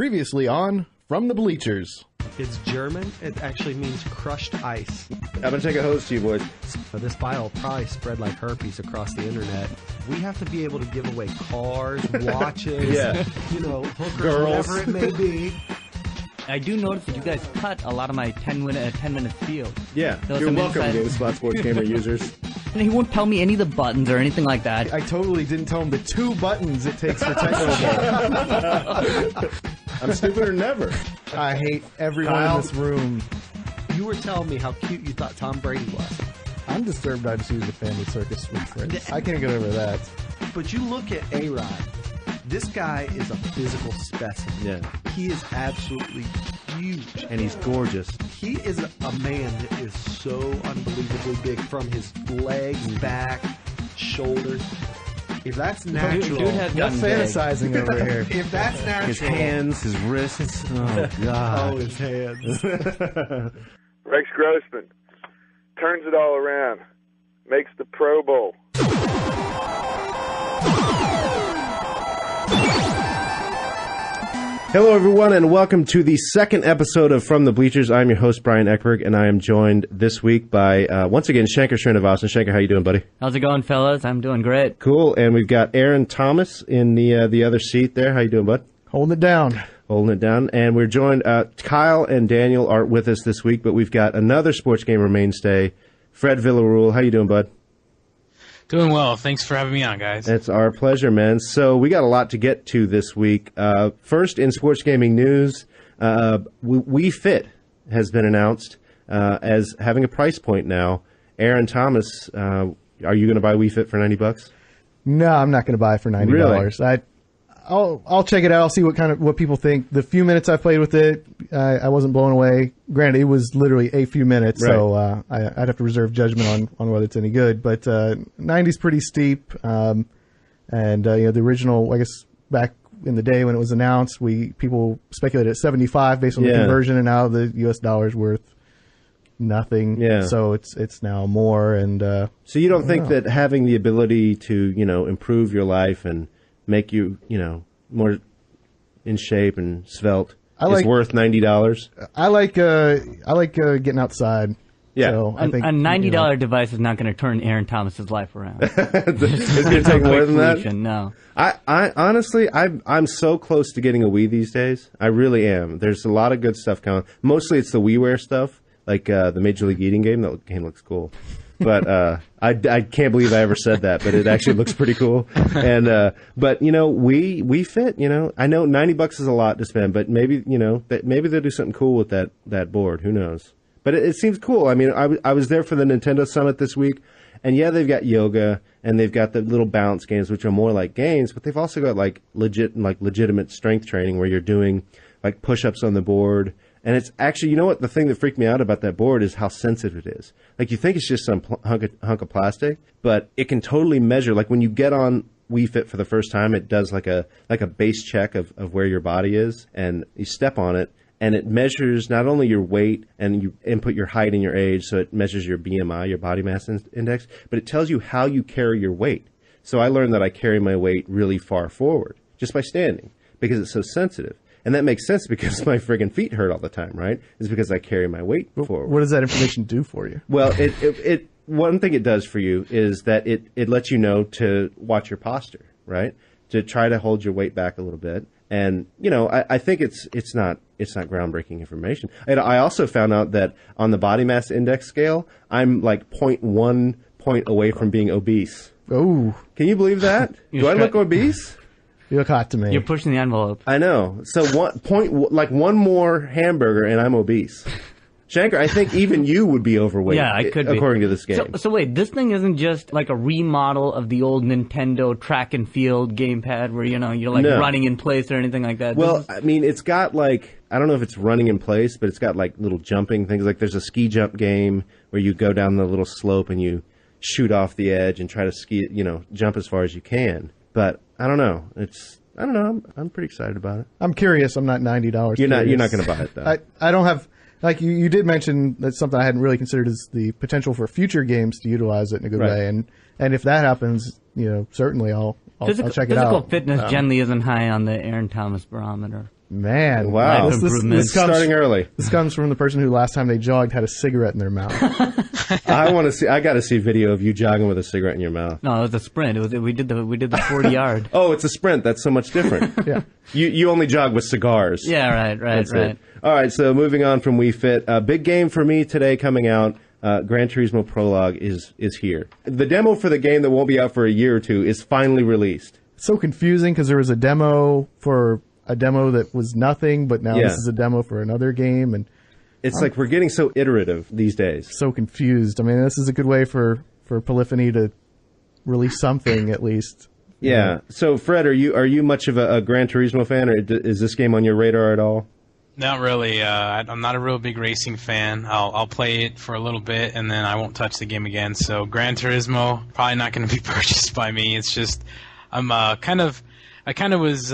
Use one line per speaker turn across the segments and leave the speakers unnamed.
Previously on From the Bleachers.
It's German. It actually means crushed ice.
I'm going to take a hose to you, boys.
So this file will probably spread like herpes across the internet. We have to be able to give away cars, watches, hookers,
girls,
whatever it may be.
I do notice that you guys cut a lot of my 10-minute field.
Yeah,
So
you're
some
welcome,
inside-
Gamespot sports camera users.
And he won't tell me any of the buttons or anything like that.
I totally didn't tell him the 2 buttons it takes for technical.
I'm stupider than never.
I hate everyone
Kyle.
in this room.
You were telling me how cute you thought Tom Brady was.
I'm disturbed I just used a family circus with friends. I can't get over that.
But you look at A-Rod. This guy is a physical specimen.
Yeah,
He is absolutely huge.
and he's gorgeous.
He is a man that is so unbelievably big from his legs, back, shoulders. If that's natural,
Dude has
Enough
gotten big.
fantasizing over here.
if that's natural,
His hands, his wrists. Oh, God.
oh, his hands.
Rex Grossman turns it all around, makes the Pro Bowl.
Hello, everyone, and welcome to the second episode of From the Bleachers. I'm your host, Brian Eckberg, and I am joined this week by, once again, Shanker Srinivasan. Shanker, how you doing, buddy?
How's it going, fellas? I'm doing great.
Cool, and we've got Aaron Thomas in the other seat there. How you doing, bud?
Holding it down.
Holding it down. And we're joined, Kyle and Daniel aren't with us this week, but we've got another Sports Gamer mainstay, Fred Villarreal. How you doing, bud?
Doing well. Thanks for having me on, guys.
It's our pleasure, man. So we got a lot to get to this week. First, in sports gaming news, We Fit has been announced as having a price point now. Aaron Thomas, are you going to buy We Fit for $90?
No, I'm not going to buy it for $90.
Really?
I'll check it out. I'll see what people think. The few minutes I played with it, I wasn't blown away. Granted, it was literally a few minutes,
Right.
so I'd have to reserve judgment on whether it's any good. But 90's pretty steep, and the original, I guess back in the day when it was announced, people speculated at 75 based on the
Yeah.
conversion, and now the U.S. dollar's worth nothing.
Yeah.
So it's now more. And
So you don't think that having the ability to, improve your life and make you, more in shape and svelte is worth $90?
I like getting outside.
Yeah.
So I think
A $90 device is not going to turn Aaron Thomas's life around.
It's going to take more than that?
Solution, no.
I honestly, I'm so close to getting a Wii these days. I really am. There's a lot of good stuff coming. Mostly it's the WiiWare stuff, like the Major League Eating game. That game looks cool. But I can't believe I ever said that, but it actually looks pretty cool. And but we fit. I know $90 is a lot to spend, but maybe maybe they'll do something cool with that board. Who knows? But it seems cool. I mean, I was there for the Nintendo Summit this week, and yeah, they've got yoga and they've got the little bounce games, which are more like games, but they've also got legitimate strength training where you're doing like push-ups on the board. And it's actually, the thing that freaked me out about that board is how sensitive it is. Like, you think it's just some hunk of plastic, but it can totally measure. Like, when you get on Wii Fit for the first time, it does like a base check of where your body is, and you step on it, and it measures not only your weight, and you input your height and your age, so it measures your BMI, your body mass index, but it tells you how you carry your weight. So I learned that I carry my weight really far forward, just by standing, because it's so sensitive. And that makes sense because my friggin' feet hurt all the time, right? It's because I carry my weight forward.
what does that information do for you?
Well, it one thing it does for you is that it lets you know to watch your posture, right? To try to hold your weight back a little bit. And, I think it's not groundbreaking information. And I also found out that on the body mass index scale, I'm like 0.1 point away from being obese.
Oh,
Can you believe that? Do I look obese?
you look hot to me.
You're pushing the envelope.
I know. So one more hamburger and I'm obese. Shanker, I think even you would be overweight.
Yeah, I could be.
According to this game.
So wait, this thing isn't just like a remodel of the old Nintendo track and field gamepad where, you're like
No.
running in place or anything like that.
Well, I mean, it's got like, I don't know if it's running in place, but it's got like little jumping things. Like there's a ski jump game where you go down the little slope and you shoot off the edge and try to jump as far as you can. But I don't know. I'm pretty excited about it.
I'm curious. I'm not $90.
You're not going to buy it though.
I don't have, like you did mention, that's something I hadn't really considered, is the potential for future games to utilize it in a good
Right.
way. And if that happens, certainly I'll check it out.
Physical fitness generally isn't high on the Aaron Thomas barometer.
Man,
Wow.
this comes,
starting early.
This comes from the person who last time they jogged had a cigarette in their mouth.
I got to see video of you jogging with a cigarette in your mouth.
No, it was a sprint. We did the 40 yard.
Oh, it's a sprint. That's so much different.
Yeah.
You only jog with cigars.
Yeah, right.
That's it. All right, so moving on from Wii Fit. Big game for me today coming out. Gran Turismo Prologue is here. The demo for the game that won't be out for a year or two is finally released.
It's so confusing because there was a demo for a demo that was nothing, but now this is a demo for another game, and
it's like we're getting so iterative these days.
So confused. I mean, this is a good way for Polyphony to release something at least.
Yeah. So, Fred, are you much of a Gran Turismo fan, or is this game on your radar at all?
Not really. I'm not a real big racing fan. I'll play it for a little bit, and then I won't touch the game again. So, Gran Turismo, probably not going to be purchased by me. It's just, I kind of was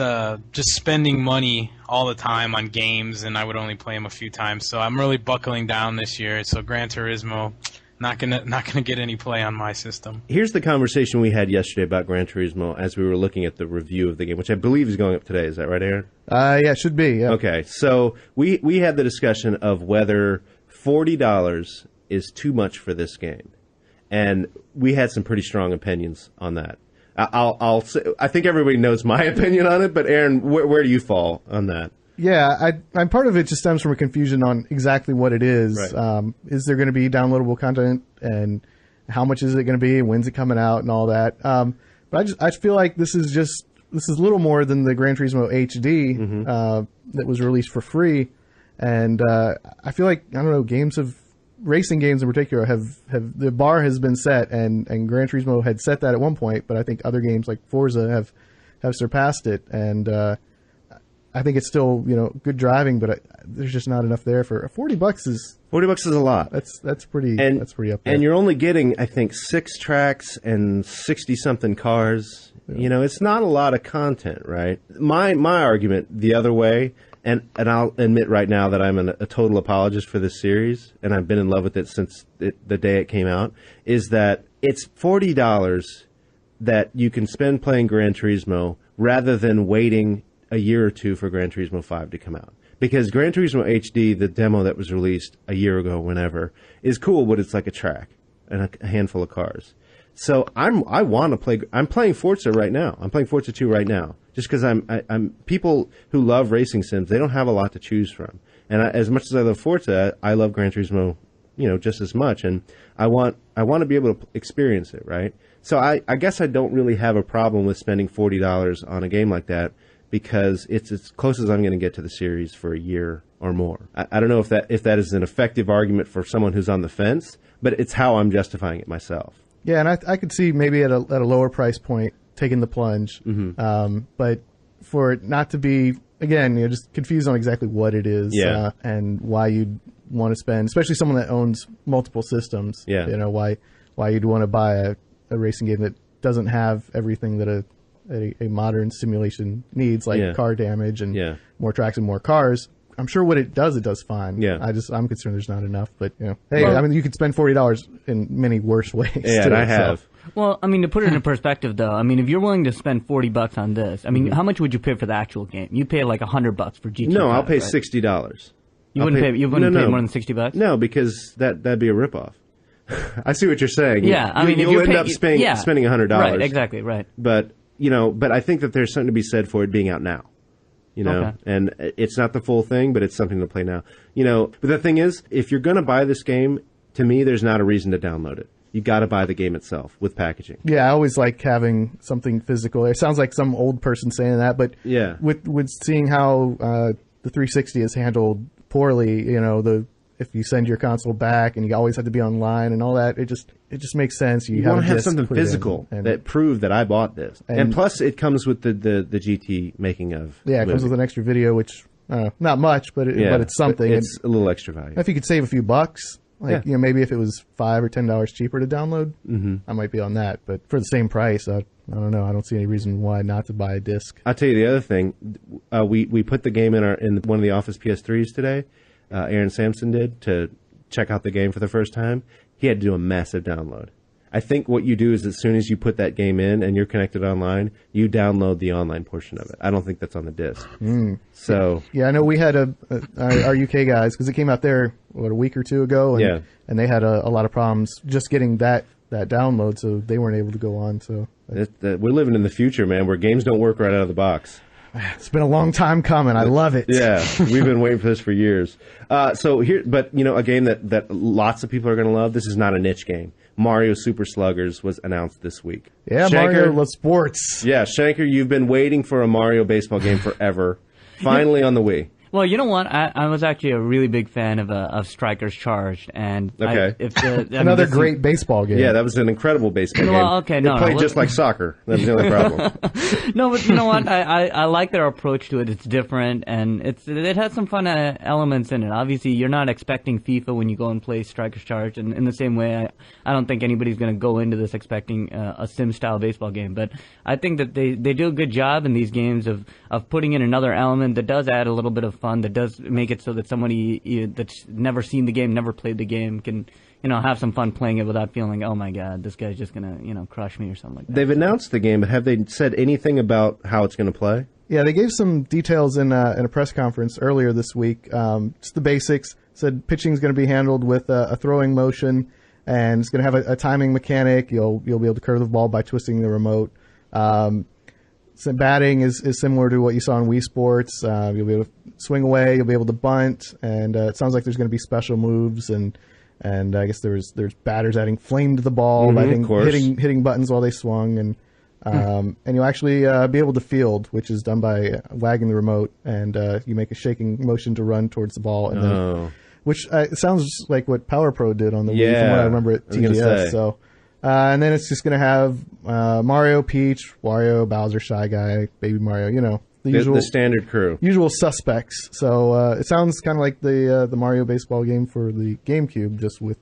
just spending money all the time on games, and I would only play them a few times. So I'm really buckling down this year. So Gran Turismo, not gonna get any play on my system.
Here's the conversation we had yesterday about Gran Turismo as we were looking at the review of the game, which I believe is going up today. Is that right, Aaron?
Yeah, it should be. Yeah.
Okay, so we had the discussion of whether $40 is too much for this game, and we had some pretty strong opinions on that. I'll say, I think everybody knows my opinion on it, but Aaron, where do you fall on that?
Yeah, I'm part of it just stems from a confusion on exactly what it is.
Right.
Is there going to be downloadable content, and how much is it going to be, and when's it coming out, and all that. But I feel like this is little more than the Gran Turismo HD that was released for free, and I feel like, I don't know, racing games in particular have the bar has been set, and Gran Turismo had set that at one point, but I think other games like Forza have surpassed it, and I think it's still, good driving, but there's just not enough there for $40 is
$40 is a lot.
That's pretty up there.
And you're only getting, I think, 6 tracks and 60 something cars. Yeah. It's not a lot of content, right? My argument the other way. And I'll admit right now that I'm a total apologist for this series, and I've been in love with it since the day it came out, is that it's $40 that you can spend playing Gran Turismo rather than waiting a year or two for Gran Turismo 5 to come out. Because Gran Turismo HD, the demo that was released a year ago, whenever, is cool, but it's like a track and a handful of cars. So I want to play. I'm playing Forza right now. I'm playing Forza 2 right now, just because I'm people who love racing sims. They don't have a lot to choose from, and as much as I love Forza, I love Gran Turismo, just as much. And I want to be able to experience it, right? So I guess I don't really have a problem with spending $40 on a game like that, because it's as close as I'm going to get to the series for a year or more. I don't know if that is an effective argument for someone who's on the fence, but it's how I'm justifying it myself.
Yeah, and I could see maybe at a lower price point taking the plunge, but for it not to be, again, just confused on exactly what it is, and why you'd want to spend, especially someone that owns multiple systems.
Yeah.
Why you'd want to buy a racing game that doesn't have everything that a modern simulation needs, like car damage and more tracks and more cars. I'm sure what it does fine.
Yeah.
I'm concerned there's not enough, but hey, I mean, you could spend $40 in many worse ways.
Yeah, and I have.
So. Well, I mean, to put it in perspective, though, I mean, if you're willing to spend $40 on this, I mean, how much would you pay for the actual game? You pay like $100 for GTA.
No, I'll pay
right?
$60.
You wouldn't pay more than $60?
No, because that'd be a ripoff. I see what you're saying.
Yeah, I mean,
you'll end up spending $100.
Right, exactly, right.
But but I think that there's something to be said for it being out now.
Okay.
And it's not the full thing, but it's something to play now. But the thing is, if you're going to buy this game, to me, there's not a reason to download it. You got to buy the game itself with packaging.
Yeah, I always like having something physical. It sounds like some old person saying that, but with seeing how the 360 is handled poorly, if you send your console back and you always have to be online and all that, it just makes sense. You want
to have something physical that prove that I bought this. And plus, it comes with the GT making of.
Yeah, it comes with an extra video, which not much, but it's something.
It's a little extra value.
If you could save a few bucks, maybe if it was $5 or $10 cheaper to download, I might be on that. But for the same price, I don't know. I don't see any reason why not to buy a disc.
I'll tell you the other thing. We put the game in one of the Office PS3s today. Aaron Sampson did, to check out the game for the first time. He had to do a massive download. I think what you do is as soon as you put that game in and you're connected online, you download the online portion of it. I don't think that's on the disc. So
Yeah, I know we had our UK guys, because it came out there, a week or two ago, and they had a lot of problems just getting that download, so they weren't able to go on. So
we're living in the future, man, where games don't work right out of the box.
it's been a long time coming. I love it.
Yeah, we've been waiting for this for years. So here, but a game that lots of people are going to love. This is not a niche game. Mario Super Sluggers was announced this week.
Yeah,
Shanker,
Mario loves sports.
Yeah, Shanker, you've been waiting for a Mario baseball game forever. Finally on the Wii.
Well, you know what? I was actually a really big fan of Strikers Charged, and
another great baseball game.
Yeah, that was an incredible baseball game.
Okay,
it played just like soccer. That's the only problem.
No, but you know what? I like their approach to it. It's different, and it has some fun elements in it. Obviously, you're not expecting FIFA when you go and play Strikers Charged, and in the same way, I don't think anybody's going to go into this expecting a sim-style baseball game. But I think that they do a good job in these games of putting in another element that does add a little bit of fun, that does make it so that somebody that's never seen the game, never played the game, can have some fun playing it without feeling, oh my god, this guy's just gonna crush me or something like that.
They've announced the game, but have they said anything about how it's going to play?
Yeah, they gave some details in a press conference earlier this week. Just the basics. Said pitching is going to be handled with a throwing motion, and it's going to have a timing mechanic. You'll be able to curve the ball by twisting the remote. So batting is similar to what you saw in Wii Sports. You'll be able to swing away. You'll be able to bunt, and it sounds like there's going to be special moves, and I guess there's batters adding flame to the ball by hitting buttons while they swung, and you'll actually be able to field, which is done by wagging the remote, and you make a shaking motion to run towards the ball, and then, which sounds like what Power Pro did on the Wii, from what I remember at TGS. So. And then it's just going to have Mario, Peach, Wario, Bowser, Shy Guy, Baby Mario, the
standard crew.
Usual suspects. So it sounds kind of like the Mario baseball game for the GameCube, just with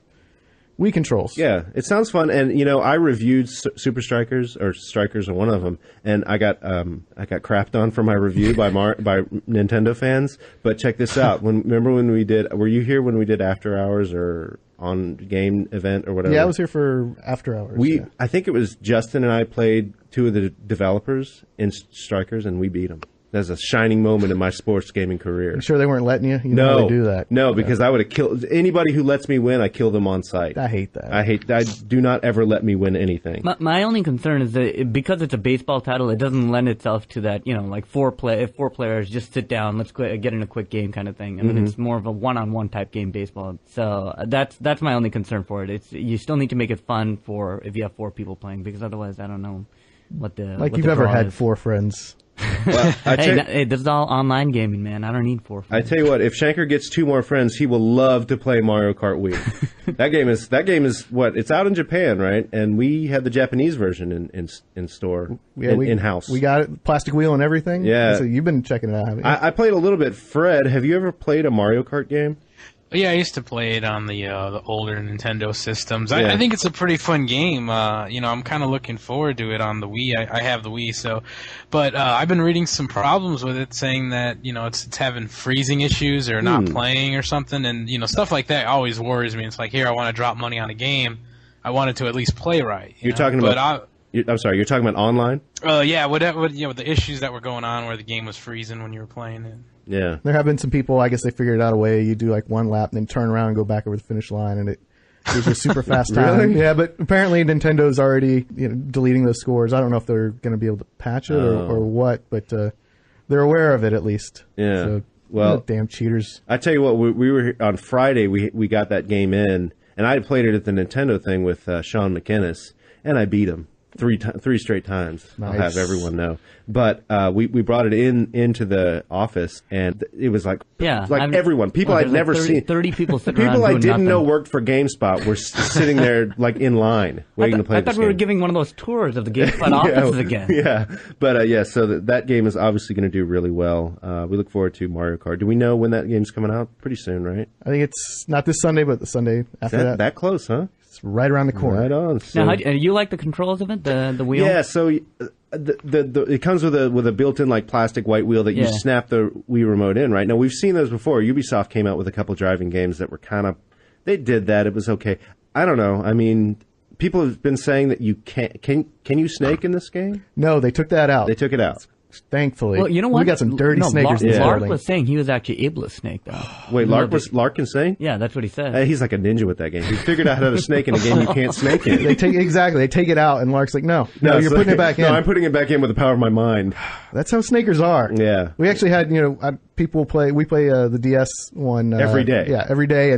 Wii controls.
Yeah, it sounds fun. And, I reviewed Super Strikers, or Strikers or one of them, and I got crapped on for my review by Nintendo fans. But check this out. Remember when were you here when we did After Hours or on game event or whatever?
Yeah, I was here for After Hours.
I think it was Justin and I played two of the developers in Strikers, and we beat them. That's a shining moment in my sports gaming career.
You sure they weren't letting you? You know how they do that.
No, because I would have killed anybody who lets me win. I kill them on sight.
I hate that.
I do not ever let me win anything.
My only concern is that because it's a baseball title, it doesn't lend itself to that. Like four players just sit down, let's get in a quick game kind of thing. I mean, it's more of a one-on-one type game baseball. So that's my only concern for it. You still need to make it fun for if you have 4 people playing, because otherwise, I don't know what the
you've ever had 4 friends.
Well,
hey, this is all online gaming, man. I don't need 4 friends.
I tell you what, if Shanker gets 2 more friends, he will love to play Mario Kart Wii. That game is what? It's out in Japan, right? And we had the Japanese version in store, in house.
We got it, plastic wheel and everything.
Yeah.
So you've been checking it out, haven't you?
I played a little bit. Fred, have you ever played a Mario Kart game?
Yeah, I used to play it on the older Nintendo systems.
Yeah.
I think it's a pretty fun game. I'm kind of looking forward to it on the Wii. I have the Wii, but I've been reading some problems with it, saying that it's having freezing issues or not playing or something, and stuff like that always worries me. It's like, here, I want to drop money on a game, I want it to at least play right.
You're talking about. I'm sorry, you're talking about online?
Yeah, with the issues that were going on where the game was freezing when you were playing it.
Yeah.
There have been some people, I guess they figured out a way. You do like one lap and then turn around and go back over the finish line, and it gives you a super fast time.
Really?
Yeah, but apparently Nintendo's already deleting those scores. I don't know if they're going to be able to patch it or what, but they're aware of it at least.
Yeah.
So,
well,
damn cheaters.
I tell you what, we were on Friday. We got that game in, and I played it at the Nintendo thing with Sean McInnes, and I beat him. 3 straight times.
Nice.
I'll have everyone know. But we brought it into the office, and it was like everyone, people I'd never seen,
30 people sitting
people
around
I didn't
nothing.
know worked for GameSpot were sitting there like in line waiting to play.
I thought we were giving one of those tours of the GameSpot offices again.
Yeah, but so that game is obviously going to do really well. We look forward to Mario Kart. Do we know when that game's coming out? Pretty soon, right?
I think it's not this Sunday, but the Sunday after that.
That close, huh?
It's right around the corner.
Right on. So,
now, you like the controls of it, the wheel?
Yeah, so it comes with a built-in like plastic white wheel that you snap the Wii remote in. Right now, we've seen those before. Ubisoft came out with a couple driving games that were they did that. It was okay. I don't know. I mean, people have been saying that you can you snake in this game?
No, they took that out.
They took it out.
Thankfully.
Well, you know what?
We got some dirty snakers in this
Lark
building.
was saying he was actually able to snake, though.
Wait, Lark can snake?
Yeah, that's what he said.
He's like a ninja with that game. He figured out how to snake in a game you can't snake in.
They take it out, and Lark's like, no, you're putting it back in.
No, I'm putting it back in with the power of my mind.
That's how snakers are.
Yeah.
We actually had, people play. We play the DS one
every day.
Yeah, every day,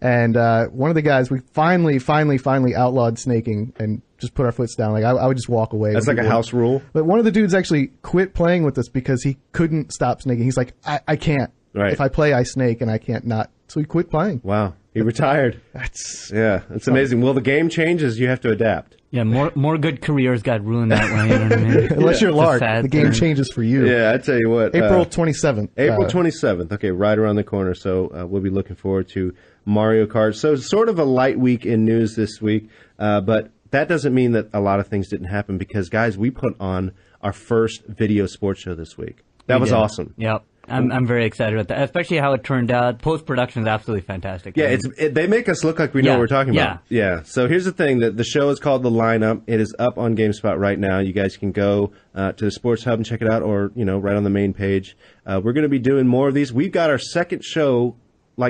and one of the guys, we finally outlawed snaking and just put our foots down. Like I would just walk away.
That's like a house rule.
But one of the dudes actually quit playing with us because he couldn't stop snaking. He's like, I can't.
Right.
If I play, I snake, and I can't not. So he quit playing.
Wow. He retired.
That's
amazing. Well, the game changes. You have to adapt.
Yeah, more good careers got ruined that way. You know what I mean?
Unless you're Lark, the game changes for you.
Yeah, I tell you what.
April 27th.
April 27th. Okay, right around the corner. So we'll be looking forward to Mario Kart. So sort of a light week in news this week, but that doesn't mean that a lot of things didn't happen because, guys, we put on our first video sports show this week. That was awesome.
Yep. I'm very excited about that, especially how it turned out. Post-production is absolutely fantastic.
Yeah, they make us look like we know what we're talking about. Yeah. So here's the thing. The show is called The Lineup. It is up on GameSpot right now. You guys can go to the Sports Hub and check it out, or, right on the main page. We're going to be doing more of these. We've got our second show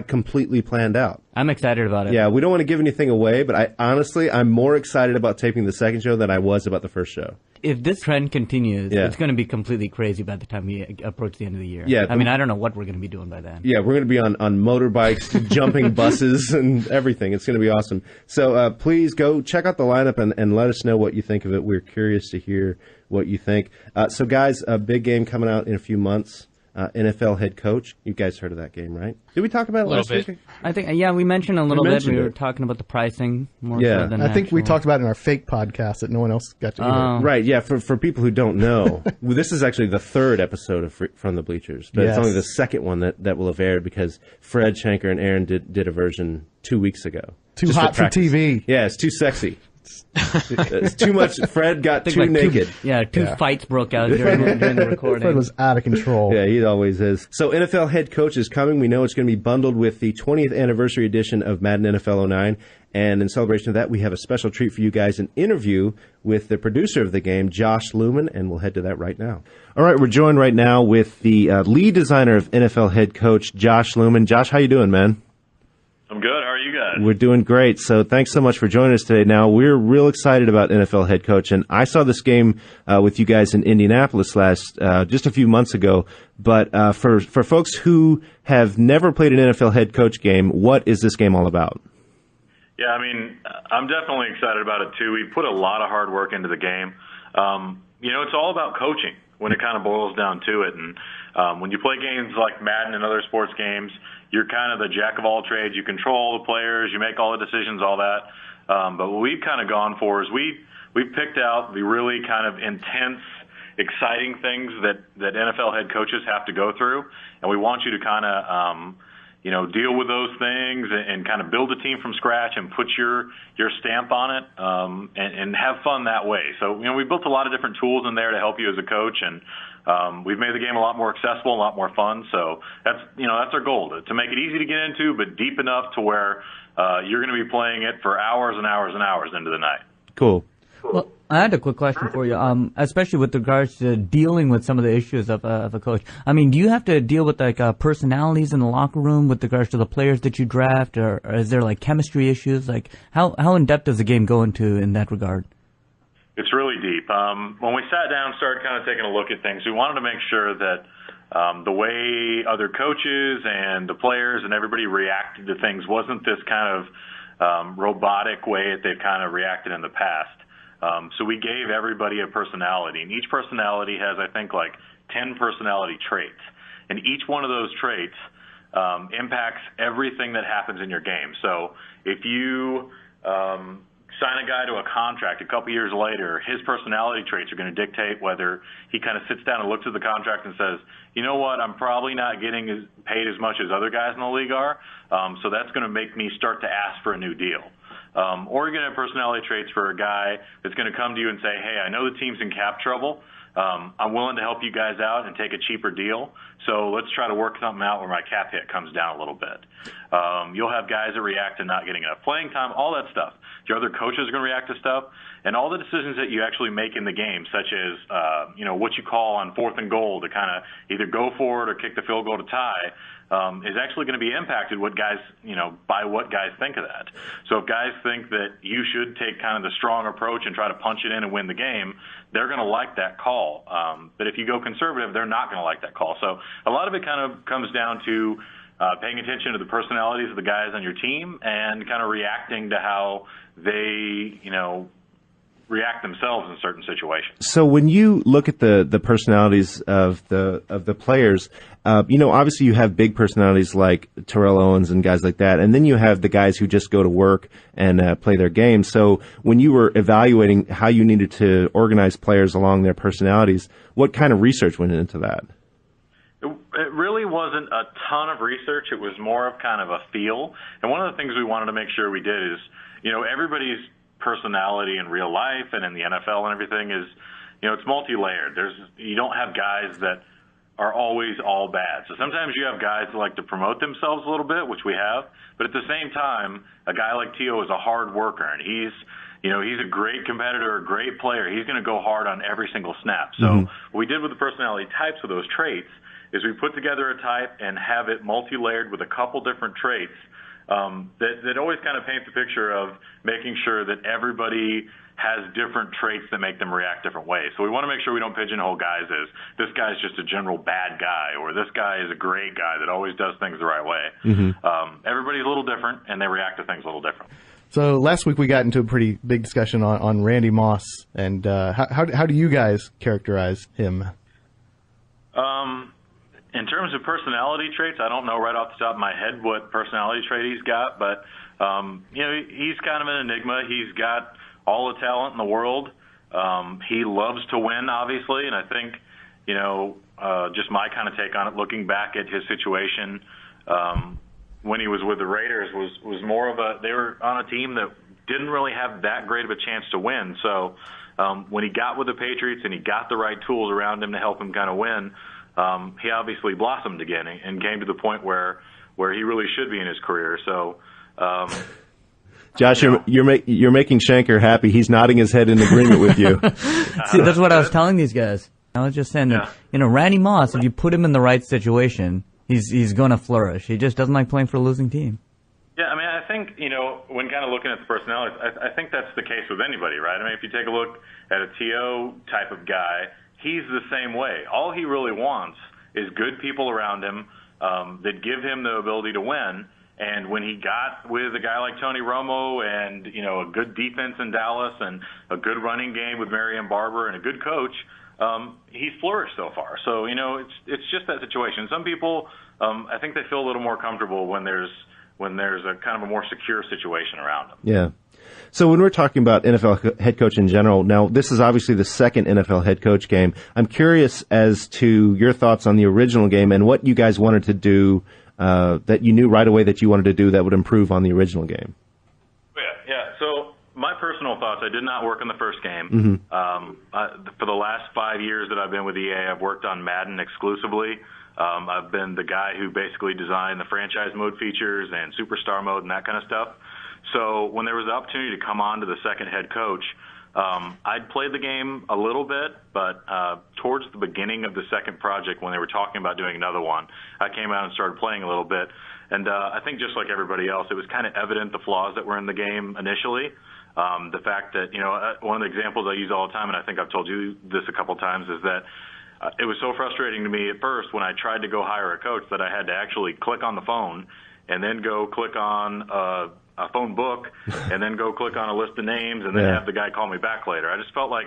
completely planned out.
I'm excited about it.
Yeah, we don't want to give anything away, but I'm more excited about taping the second show than I was about the first show.
If this trend continues, it's going to be completely crazy by the time we approach the end of the year.
Yeah,
I mean, I don't know what we're going to be doing by then.
Yeah, we're going to be on motorbikes, jumping buses, and everything. It's going to be awesome. So please go check out the lineup and let us know what you think of it. We're curious to hear what you think. So, guys, a big game coming out in a few months. NFL head coach. You guys heard of that game, right? Did we talk about it last week?
I think, we mentioned a little bit. We were talking about the pricing more so than
I think we talked about it in our fake podcast that no one else got to hear.
Right, yeah. For people who don't know, this is actually the third episode of From the Bleachers, but it's only the second one that will have aired because Fred Shanker and Aaron did a version 2 weeks ago.
Too hot for TV.
Yeah, it's too sexy. It's too much. Fred got too naked.
Two fights broke out during the recording.
Fred was out of control.
Yeah, he always is. So NFL head coach is coming. We know it's going to be bundled with the 20th anniversary edition of Madden NFL 09. And in celebration of that, we have a special treat for you guys, an interview with the producer of the game, Josh Lumen, and we'll head to that right now. All right, we're joined right now with the lead designer of NFL head coach, Josh Lumen. Josh, how you doing, man?
I'm good. How are you guys?
We're doing great. So thanks so much for joining us today. Now, we're real excited about NFL head coach, and I saw this game with you guys in Indianapolis just a few months ago. But for folks who have never played an NFL head coach game, what is this game all about?
Yeah, I mean, I'm definitely excited about it, too. We put a lot of hard work into the game. It's all about coaching when it kind of boils down to it. And when you play games like Madden and other sports games, you're kind of the jack of all trades. You control the players, you make all the decisions, all that. But what we've kind of gone for is we've picked out the really kind of intense, exciting things that NFL head coaches have to go through, and we want you to kind of deal with those things and kind of build a team from scratch and put your stamp on it and have fun that way. So we built a lot of different tools in there to help you as a coach, and we've made the game a lot more accessible, a lot more fun. So that's our goal, to make it easy to get into, but deep enough to where you're going to be playing it for hours and hours and hours into the night.
Cool.
Well, I had a quick question for you, especially with regards to dealing with some of the issues of a coach. I mean, do you have to deal with personalities in the locker room with regards to the players that you draft, or is there chemistry issues? How in depth does the game go into in that regard?
It's really deep. When we sat down and started kind of taking a look at things, we wanted to make sure that the way other coaches and the players and everybody reacted to things wasn't this kind of robotic way that they've kind of reacted in the past. So we gave everybody a personality, and each personality has, I think, 10 personality traits. And each one of those traits impacts everything that happens in your game. So if you sign a guy to a contract a couple years later, his personality traits are going to dictate whether he kind of sits down and looks at the contract and says, you know what, I'm probably not getting paid as much as other guys in the league are, so that's going to make me start to ask for a new deal. Or you're going to have personality traits for a guy that's going to come to you and say, hey, I know the team's in cap trouble, I'm willing to help you guys out and take a cheaper deal. So let's try to work something out where my cap hit comes down a little bit. You'll have guys that react to not getting enough playing time, all that stuff. Your other coaches are going to react to stuff. And all the decisions that you actually make in the game, such as, what you call on 4th and goal to kind of either go for it or kick the field goal to tie, is actually going to be impacted by what guys think of that. So if guys think that you should take kind of the strong approach and try to punch it in and win the game, they're going to like that call. But if you go conservative, they're not going to like that call. So a lot of it kind of comes down to paying attention to the personalities of the guys on your team and kind of reacting to how they, react themselves in certain situations.
So when you look at the personalities of the players, obviously you have big personalities like Terrell Owens and guys like that, and then you have the guys who just go to work and play their game. So when you were evaluating how you needed to organize players along their personalities, what kind of research went into that?
It really wasn't a ton of research. It was more of kind of a feel. And one of the things we wanted to make sure we did is, everybody's personality in real life and in the NFL and everything is, it's multi-layered. You don't have guys that are always all bad. So sometimes you have guys that like to promote themselves a little bit, which we have, but at the same time, a guy like Tio is a hard worker, and he's a great competitor, a great player. He's going to go hard on every single snap. So what we did with the personality types of those traits is we put together a type and have it multi-layered with a couple different traits that always kind of paint the picture of making sure that everybody has different traits that make them react different ways. So we want to make sure we don't pigeonhole guys as this guy's just a general bad guy or this guy is a great guy that always does things the right way. Everybody's a little different, and they react to things a little different.
So last week we got into a pretty big discussion on Randy Moss, and how do you guys characterize him?
In terms of personality traits, I don't know right off the top of my head what personality trait he's got, but he's kind of an enigma. He's got all the talent in the world. He loves to win, obviously, and I think just my kind of take on it, looking back at his situation when he was with the Raiders, was more of they were on a team that didn't really have that great of a chance to win. So when he got with the Patriots and he got the right tools around him to help him kind of win, he obviously blossomed again and came to the point where he really should be in his career. So,
Josh, you're making Shanker happy. He's nodding his head in agreement with you.
See, that's what I was telling these guys. I was just saying that, Randy Moss, if you put him in the right situation, he's going to flourish. He just doesn't like playing for a losing team.
Yeah, I mean, I think, when kind of looking at the personalities, I think that's the case with anybody, right? I mean, if you take a look at a T.O. type of guy, he's the same way. All he really wants is good people around him that give him the ability to win. And when he got with a guy like Tony Romo and, a good defense in Dallas and a good running game with Marion Barber and a good coach, he's flourished so far. So, it's just that situation. Some people, I think they feel a little more comfortable when there's a kind of a more secure situation around them.
Yeah. So when we're talking about NFL head coach in general, now this is obviously the second NFL head coach game. I'm curious as to your thoughts on the original game and what you guys wanted to do that you knew right away that you wanted to do that would improve on the original game.
Yeah. So my personal thoughts, I did not work on the first game. For the last 5 years that I've been with EA, I've worked on Madden exclusively. I've been the guy who basically designed the franchise mode features and superstar mode and that kind of stuff. So when there was the opportunity to come on to the second head coach, I'd played the game a little bit, but towards the beginning of the second project when they were talking about doing another one, I came out and started playing a little bit. And I think just like everybody else, it was kind of evident the flaws that were in the game initially. The fact that, one of the examples I use all the time, and I think I've told you this a couple times, is that it was so frustrating to me at first when I tried to go hire a coach that I had to actually click on the phone and then go click on a phone book and then go click on a list of names and then have the guy call me back later. I just felt like,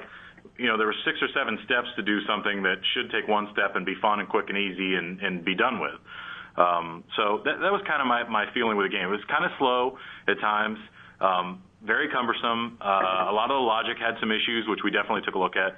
there were 6 or 7 steps to do something that should take one step and be fun and quick and easy and be done with. So that was kind of my feeling with the game. It was kind of slow at times, very cumbersome. A lot of the logic had some issues, which we definitely took a look at.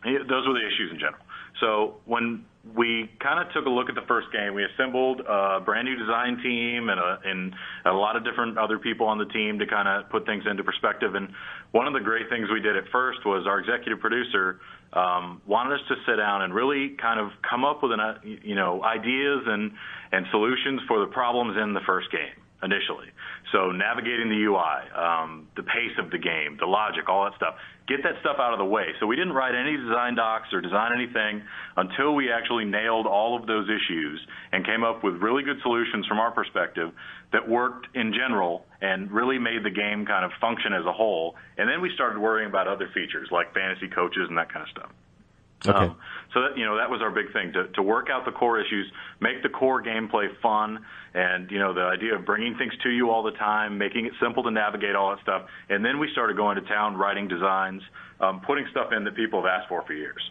Those were the issues in general. So when we kind of took a look at the first game, we assembled a brand new design team and a lot of different other people on the team to kind of put things into perspective. And one of the great things we did at first was our executive producer wanted us to sit down and really kind of come up with ideas and solutions for the problems in the first game initially. So navigating the UI, the pace of the game, the logic, all that stuff. Get that stuff out of the way. So we didn't write any design docs or design anything until we actually nailed all of those issues and came up with really good solutions from our perspective that worked in general and really made the game kind of function as a whole. And then we started worrying about other features like fantasy coaches and that kind of stuff.
Okay.
So that was our big thing, to work out the core issues, make the core gameplay fun, and the idea of bringing things to you all the time, making it simple to navigate, all that stuff. And then we started going to town, writing designs, putting stuff in that people have asked for years.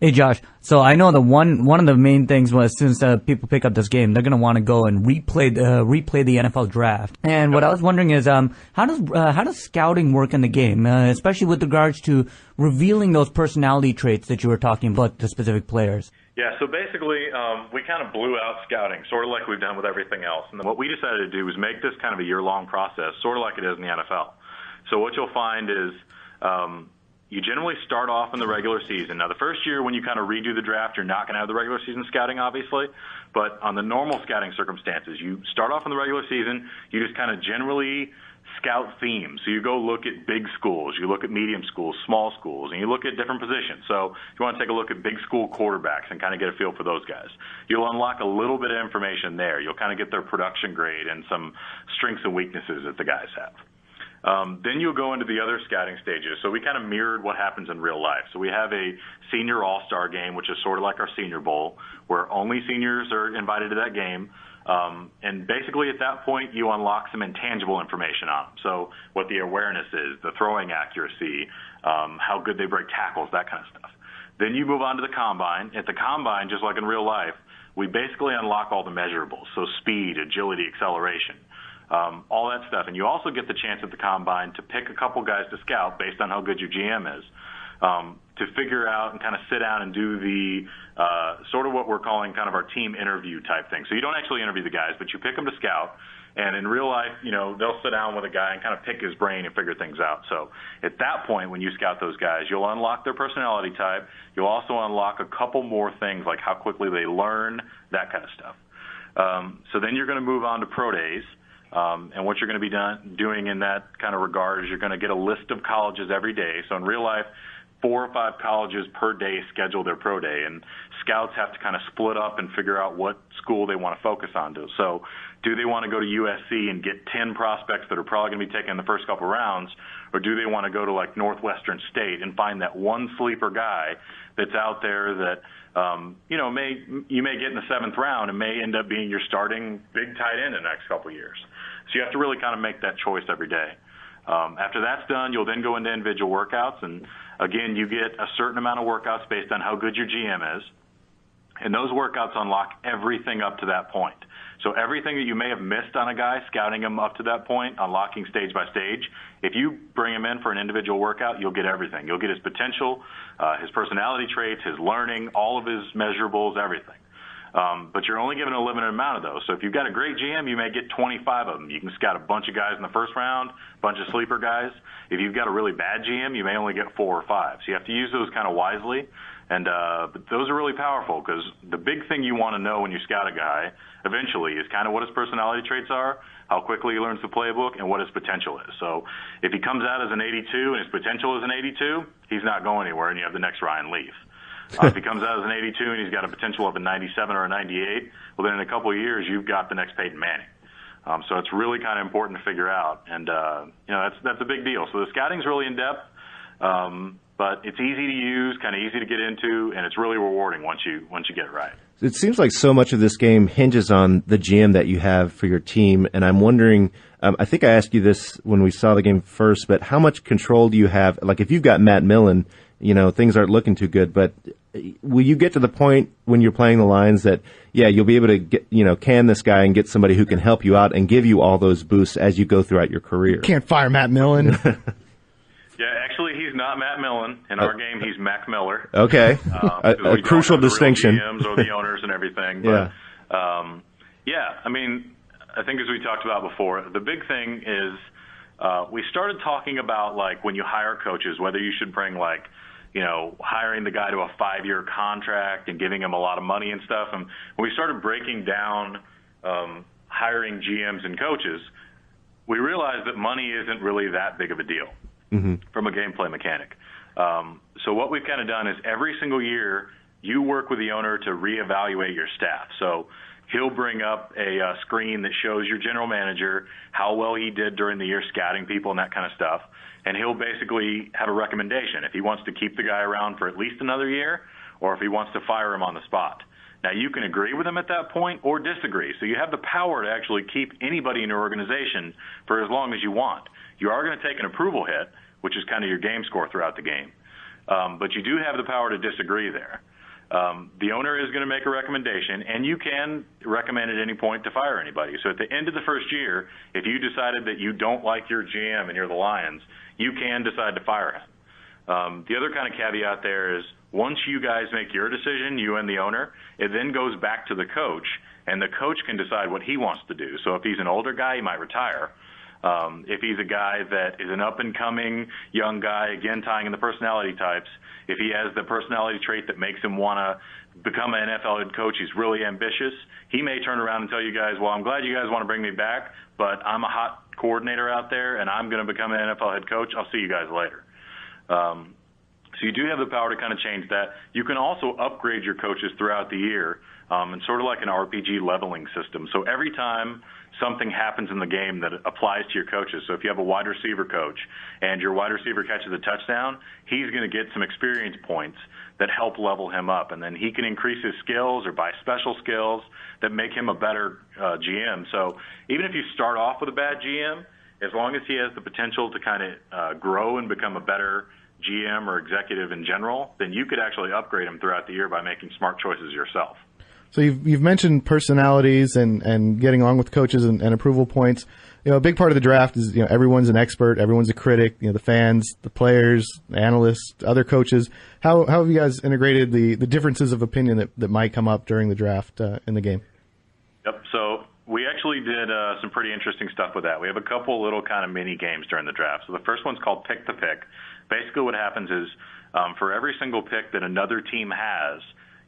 Hey Josh, so I know that one of the main things was, since people pick up this game, they're going to want to go and replay the NFL draft. And what I was wondering is, how does scouting work in the game, especially with regards to revealing those personality traits that you were talking about, the specific players?
Yeah, so basically, we kind of blew out scouting, sort of like we've done with everything else. And then what we decided to do was make this kind of a year-long process, sort of like it is in the NFL. So what you'll find is, you generally start off in the regular season. Now, the first year when you kind of redo the draft, you're not going to have the regular season scouting, obviously. But on the normal scouting circumstances, you start off in the regular season, you just kind of generally scout themes. So you go look at big schools, you look at medium schools, small schools, and you look at different positions. So if you want to take a look at big school quarterbacks and kind of get a feel for those guys, you'll unlock a little bit of information there. You'll kind of get their production grade and some strengths and weaknesses that the guys have. Then you'll go into the other scouting stages. So we kind of mirrored what happens in real life. So we have a senior all-star game, which is sort of like our Senior Bowl, where only seniors are invited to that game. And basically at that point, you unlock some intangible information on them. So what the awareness is, the throwing accuracy, how good they break tackles, that kind of stuff. Then you move on to the combine. At the combine, just like in real life, we basically unlock all the measurables. So speed, agility, acceleration. All that stuff. And you also get the chance at the combine to pick a couple guys to scout based on how good your GM is, to figure out and kind of sit down and do the sort of what we're calling kind of our team interview type thing. So you don't actually interview the guys, but you pick them to scout. And in real life, they'll sit down with a guy and kind of pick his brain and figure things out. So at that point, when you scout those guys, you'll unlock their personality type. You'll also unlock a couple more things like how quickly they learn, that kind of stuff. So then you're going to move on to pro days. And what you're going to be doing in that kind of regard is you're going to get a list of colleges every day. So in real life, 4 or 5 colleges per day schedule their pro day, and scouts have to kind of split up and figure out what school they want to focus on. So do they want to go to USC and get 10 prospects that are probably going to be taken in the first couple rounds, or do they want to go to like Northwestern State and find that one sleeper guy that's out there that you may get in the 7th round and may end up being your starting big tight end in the next couple of years. So you have to really kind of make that choice every day. After that's done, you'll then go into individual workouts, and again, you get a certain amount of workouts based on how good your GM is, and those workouts unlock everything up to that point. So everything that you may have missed on a guy, scouting him up to that point, unlocking stage by stage, if you bring him in for an individual workout, you'll get everything. You'll get his potential, his personality traits, his learning, all of his measurables, everything. But you're only given a limited amount of those. So if you've got a great GM, you may get 25 of them. You can scout a bunch of guys in the first round, a bunch of sleeper guys. If you've got a really bad GM, you may only get 4 or 5. So you have to use those kind of wisely. And but those are really powerful, because the big thing you want to know when you scout a guy eventually is kind of what his personality traits are, how quickly he learns the playbook, and what his potential is. So if he comes out as an 82 and his potential is an 82, he's not going anywhere, and you have the next Ryan Leaf. If he comes out as an 82 and he's got a potential of a 97 or a 98, well, then in a couple of years, you've got the next Peyton Manning. So it's really kind of important to figure out. And, that's a big deal. So the scouting's really in-depth, but it's easy to use, kind of easy to get into, and it's really rewarding once you get it right.
It seems like so much of this game hinges on the GM that you have for your team, and I'm wondering, I think I asked you this when we saw the game first, but how much control do you have? Like, if you've got Matt Millen, things aren't looking too good, but will you get to the point when you're playing the lines that, you'll be able to get, can this guy and get somebody who can help you out and give you all those boosts as you go throughout your career?
Can't fire Matt Millen.
Yeah, actually, he's not Matt Millen. In our game, he's Mac Miller.
Okay, a crucial distinction.
The GMs or the owners and everything. But, I mean, I think as we talked about before, the big thing is we started talking about, like, when you hire coaches, whether you should bring, like, hiring the guy to a 5-year contract and giving him a lot of money and stuff. And when we started breaking down hiring GMs and coaches, we realized that money isn't really that big of a deal from a gameplay mechanic. So what we've kind of done is every single year you work with the owner to reevaluate your staff. So he'll bring up a screen that shows your general manager how well he did during the year scouting people and that kind of stuff. And he'll basically have a recommendation if he wants to keep the guy around for at least another year or if he wants to fire him on the spot. Now, you can agree with him at that point or disagree. So you have the power to actually keep anybody in your organization for as long as you want. You are going to take an approval hit, which is kind of your game score throughout the game. But you do have the power to disagree there. The owner is going to make a recommendation, and you can recommend at any point to fire anybody. So at the end of the first year, if you decided that you don't like your GM and you're the Lions, you can decide to fire him. The other kind of caveat there is once you guys make your decision, you and the owner, it then goes back to the coach, and the coach can decide what he wants to do. So if he's an older guy, he might retire. If he's a guy that is an up-and-coming young guy, again, tying in the personality types, if he has the personality trait that makes him want to become an NFL head coach, he's really ambitious, he may turn around and tell you guys, well, I'm glad you guys want to bring me back, but I'm a hot coordinator out there, and I'm going to become an NFL head coach. I'll see you guys later. So you do have the power to kind of change that. You can also upgrade your coaches throughout the year, and sort of like an RPG leveling system. So every time something happens in the game that applies to your coaches. So if you have a wide receiver coach and your wide receiver catches a touchdown, he's going to get some experience points that help level him up. And then he can increase his skills or buy special skills that make him a better GM. So even if you start off with a bad GM, as long as he has the potential to kind of grow and become a better GM or executive in general, then you could actually upgrade him throughout the year by making smart choices yourself.
So you've mentioned personalities and getting along with coaches and approval points. A big part of the draft is, everyone's an expert, everyone's a critic, the fans, the players, the analysts, other coaches. How have you guys integrated the differences of opinion that might come up during the draft in the game?
Yep. So we actually did some pretty interesting stuff with that. We have a couple little kind of mini games during the draft. So the first one's called Pick the Pick. Basically what happens is for every single pick that another team has,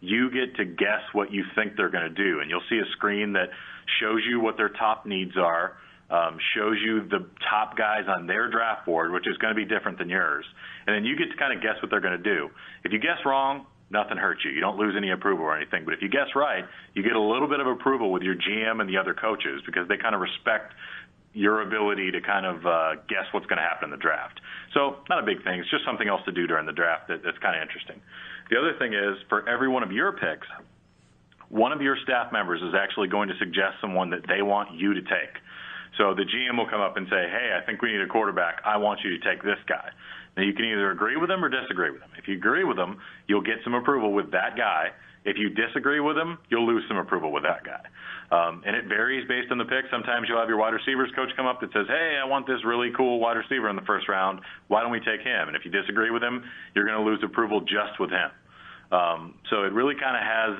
you get to guess what you think they're going to do. And you'll see a screen that shows you what their top needs are, shows you the top guys on their draft board, which is going to be different than yours. And then you get to kind of guess what they're going to do. If you guess wrong, nothing hurts you. You don't lose any approval or anything. But if you guess right, you get a little bit of approval with your GM and the other coaches because they kind of respect your ability to kind of guess what's going to happen in the draft. So not a big thing. It's just something else to do during the draft that's kind of interesting. The other thing is, for every one of your picks, one of your staff members is actually going to suggest someone that they want you to take. So the GM will come up and say, hey, I think we need a quarterback. I want you to take this guy. Now, you can either agree with him or disagree with him. If you agree with him, you'll get some approval with that guy. If you disagree with him, you'll lose some approval with that guy. And it varies based on the pick. Sometimes you'll have your wide receivers coach come up that says, hey, I want this really cool wide receiver in the first round. Why don't we take him? And if you disagree with him, you're going to lose approval just with him. So it really kind of has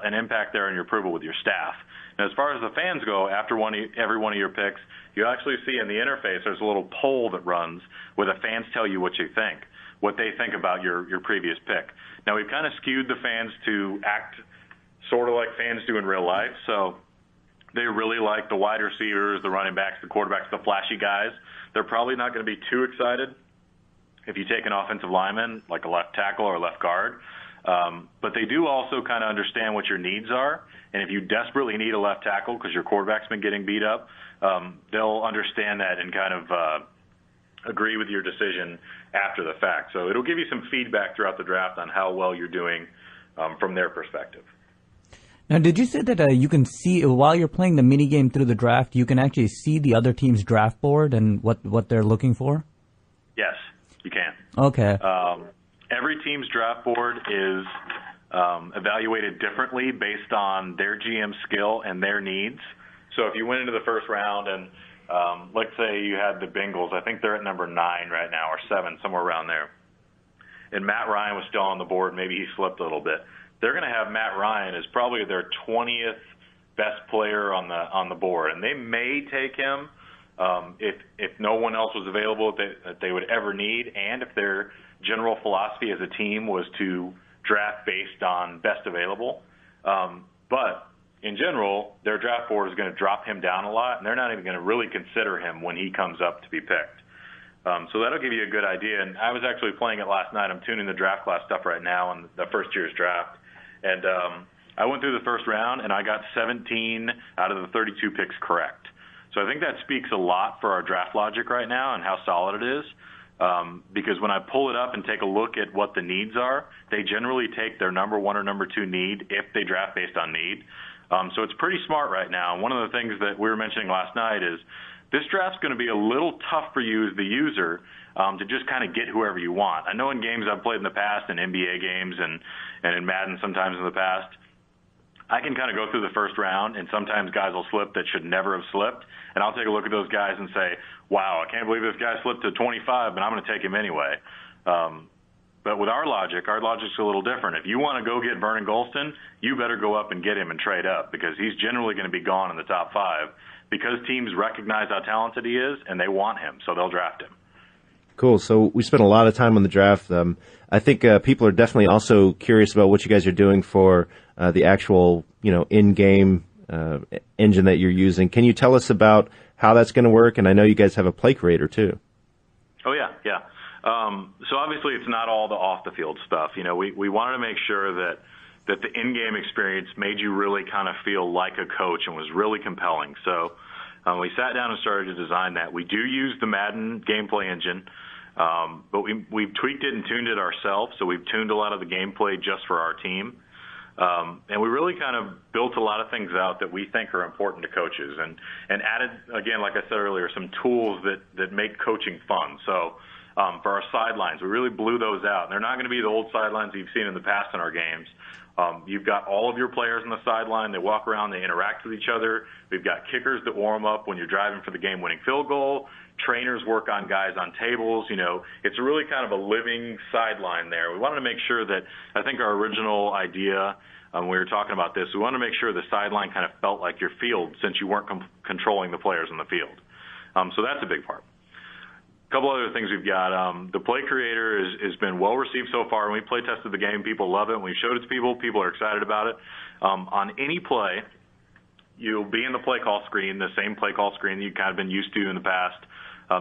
an impact there on your approval with your staff. And as far as the fans go, after every one of your picks, you actually see in the interface there's a little poll that runs where the fans tell you what you think, what they think about your previous pick. Now, we've kind of skewed the fans to act sort of like fans do in real life. So they really like the wide receivers, the running backs, the quarterbacks, the flashy guys. They're probably not going to be too excited if you take an offensive lineman, like a left tackle or a left guard. But they do also kind of understand what your needs are. And if you desperately need a left tackle because your quarterback's been getting beat up, they'll understand that and kind of agree with your decision after the fact. So it'll give you some feedback throughout the draft on how well you're doing from their perspective.
Now, did you say that you can see, while you're playing the minigame through the draft, you can actually see the other team's draft board and what they're looking for?
Yes, you can.
Okay.
Every team's draft board is evaluated differently based on their GM skill and their needs. So if you went into the first round and let's say you had the Bengals, I think they're at number 9 right now or 7, somewhere around there, and Matt Ryan was still on the board, maybe he slipped a little bit. They're going to have Matt Ryan as probably their 20th best player on the board, and they may take him if no one else was available that they would ever need, and if they're general philosophy as a team was to draft based on best available. But in general, their draft board is going to drop him down a lot, and they're not even going to really consider him when he comes up to be picked. So that'll give you a good idea. And I was actually playing it last night. I'm tuning the draft class stuff right now on the first year's draft. And I went through the first round, and I got 17 out of the 32 picks correct. So I think that speaks a lot for our draft logic right now and how solid it is. Because when I pull it up and take a look at what the needs are, they generally take their number 1 or number 2 need if they draft based on need. So it's pretty smart right now. And one of the things that we were mentioning last night is this draft's going to be a little tough for you as the user to just kind of get whoever you want. I know in games I've played in the past, in NBA games and in Madden sometimes in the past, I can kind of go through the first round, and sometimes guys will slip that should never have slipped, and I'll take a look at those guys and say, wow, I can't believe this guy slipped to 25, but I'm going to take him anyway. But with our logic's a little different. If you want to go get Vernon Golston, you better go up and get him and trade up, because he's generally going to be gone in the top 5 because teams recognize how talented he is and they want him, so they'll draft him.
Cool. So we spent a lot of time on the draft. I think people are definitely also curious about what you guys are doing for the actual, in-game engine that you're using. Can you tell us about how that's going to work? And I know you guys have a play creator too.
Oh yeah. So obviously it's not all the off-the-field stuff. We wanted to make sure that the in-game experience made you really kind of feel like a coach and was really compelling. So we sat down and started to design that. We do use the Madden gameplay engine, but we've tweaked it and tuned it ourselves. So we've tuned a lot of the gameplay just for our team. And we really kind of built a lot of things out that we think are important to coaches and added, again, like I said earlier, some tools that make coaching fun. So for our sidelines, we really blew those out. And they're not going to be the old sidelines you've seen in the past in our games. You've got all of your players on the sideline. They walk around. They interact with each other. We've got kickers that warm up when you're driving for the game-winning field goal. Trainers work on guys on tables. It's really kind of a living sideline there. We wanted to make sure that, I think our original idea when we were talking about this, we wanted to make sure the sideline kind of felt like your field since you weren't controlling the players on the field. So that's a big part. A couple other things we've got. The play creator has been well received so far. When we play tested the game, people love it. When we showed it to people are excited about it. On any play, you'll be in the play call screen, the same play call screen that you've kind of been used to in the past.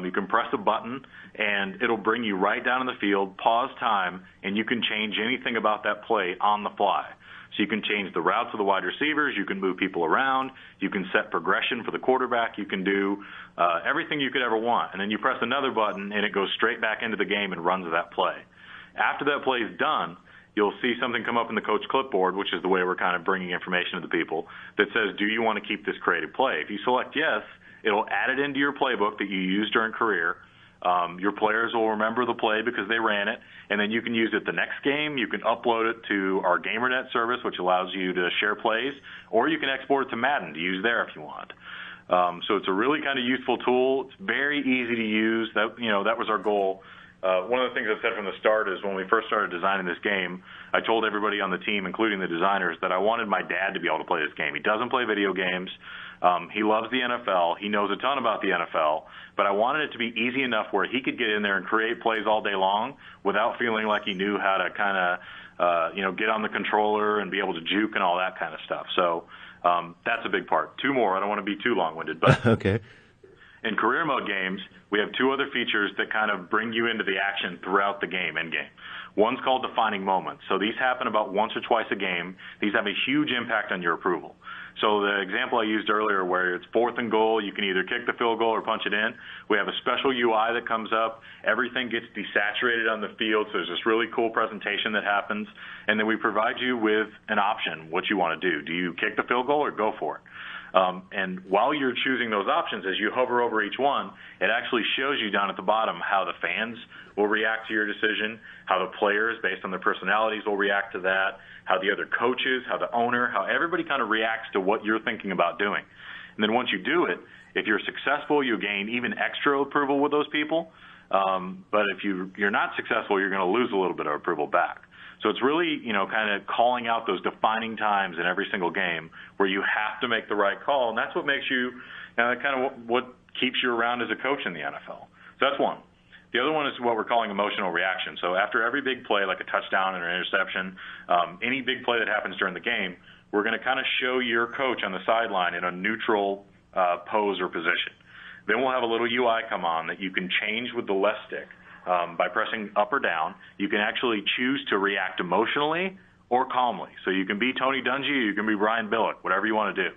You can press a button, and it'll bring you right down in the field, pause time, and you can change anything about that play on the fly. So you can change the routes of the wide receivers. You can move people around. You can set progression for the quarterback. You can do everything you could ever want. And then you press another button, and it goes straight back into the game and runs that play. After that play is done, you'll see something come up in the coach clipboard, which is the way we're kind of bringing information to the people, that says, do you want to keep this created play? If you select yes, it'll add it into your playbook that you use during career. Your players will remember the play because they ran it, and then you can use it the next game. You can upload it to our GamerNet service, which allows you to share plays, or you can export it to Madden to use there if you want. So it's a really kind of useful tool. It's very easy to use. That was our goal. One of the things I said from the start is when we first started designing this game, I told everybody on the team, including the designers, that I wanted my dad to be able to play this game. He doesn't play video games. He loves the NFL. He knows a ton about the NFL, but I wanted it to be easy enough where he could get in there and create plays all day long without feeling like he knew how to kind of, get on the controller and be able to juke and all that kind of stuff. So that's a big part. 2 more. I don't want to be too long-winded, but
okay.
In career mode games, we have 2 other features that kind of bring you into the action throughout the game, end game. One's called defining moments. So these happen about once or twice a game. These have a huge impact on your approval. So the example I used earlier where it's 4th and goal, you can either kick the field goal or punch it in. We have a special UI that comes up. Everything gets desaturated on the field, so there's this really cool presentation that happens. And then we provide you with an option, what you want to do. Do you kick the field goal or go for it? And while you're choosing those options, as you hover over each one, it actually shows you down at the bottom how the fans will react to your decision, how the players, based on their personalities, will react to that, how the other coaches, how the owner, how everybody kind of reacts to what you're thinking about doing. And then once you do it, if you're successful, you gain even extra approval with those people. But if you're not successful, you're going to lose a little bit of approval back. So it's really, kind of calling out those defining times in every single game where you have to make the right call, and that's what makes you, kind of what keeps you around as a coach in the NFL. So that's one. The other one is what we're calling emotional reaction. So after every big play, like a touchdown or an interception, any big play that happens during the game, we're going to kind of show your coach on the sideline in a neutral pose or position. Then we'll have a little UI come on that you can change with the left stick. By pressing up or down, you can actually choose to react emotionally or calmly. So you can be Tony Dungy or you can be Brian Billick, whatever you want to do.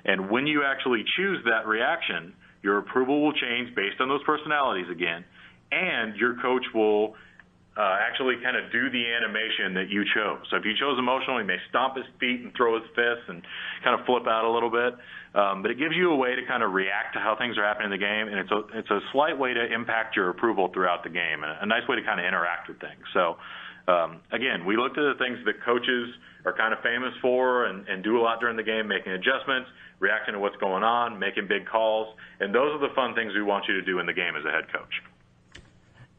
And when you actually choose that reaction, your approval will change based on those personalities again, and your coach will actually kind of do the animation that you chose. So if you chose emotional, he may stomp his feet and throw his fists and kind of flip out a little bit. But it gives you a way to kind of react to how things are happening in the game, and it's a slight way to impact your approval throughout the game, and a nice way to kind of interact with things. So, again, we looked at the things that coaches are kind of famous for and do a lot during the game, making adjustments, reacting to what's going on, making big calls, and those are the fun things we want you to do in the game as a head coach.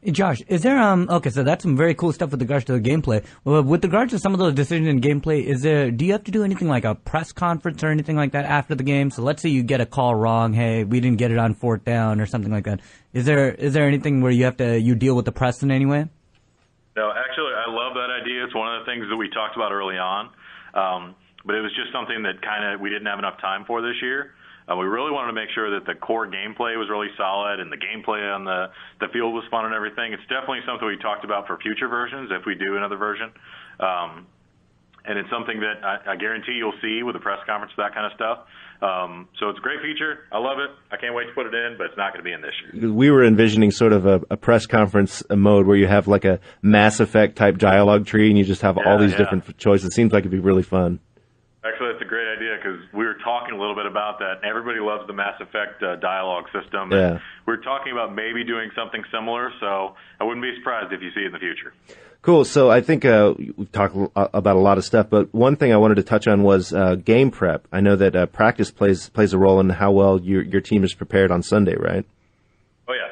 Josh, is there okay? So that's some very cool stuff with regards to the gameplay. Well, with regards to some of those decisions in gameplay, do you have to do anything like a press conference or anything like that after the game? So let's say you get a call wrong, hey, we didn't get it on 4th down or something like that. Is there anything where you deal with the press in any way?
No, actually, I love that idea. It's one of the things that we talked about early on, but it was just something that kind of we didn't have enough time for this year. We really wanted to make sure that the core gameplay was really solid and the gameplay on the field was fun and everything. It's definitely something we talked about for future versions if we do another version. And it's something that I guarantee you'll see with the press conference, that kind of stuff. So it's a great feature. I love it. I can't wait to put it in, but it's not going to be in this year.
We were envisioning sort of a press conference mode where you have like a Mass Effect type dialogue tree and you just have all these different choices. It seems like it'd be really fun.
Actually, that's a great idea because we were talking a little bit about that. Everybody loves the Mass Effect dialogue system.
Yeah.
And we're talking about maybe doing something similar, so I wouldn't be surprised if you see it in the future.
Cool. So I think we've talked about a lot of stuff, but one thing I wanted to touch on was game prep. I know that practice plays a role in how well your team is prepared on Sunday, right?
Oh, yeah.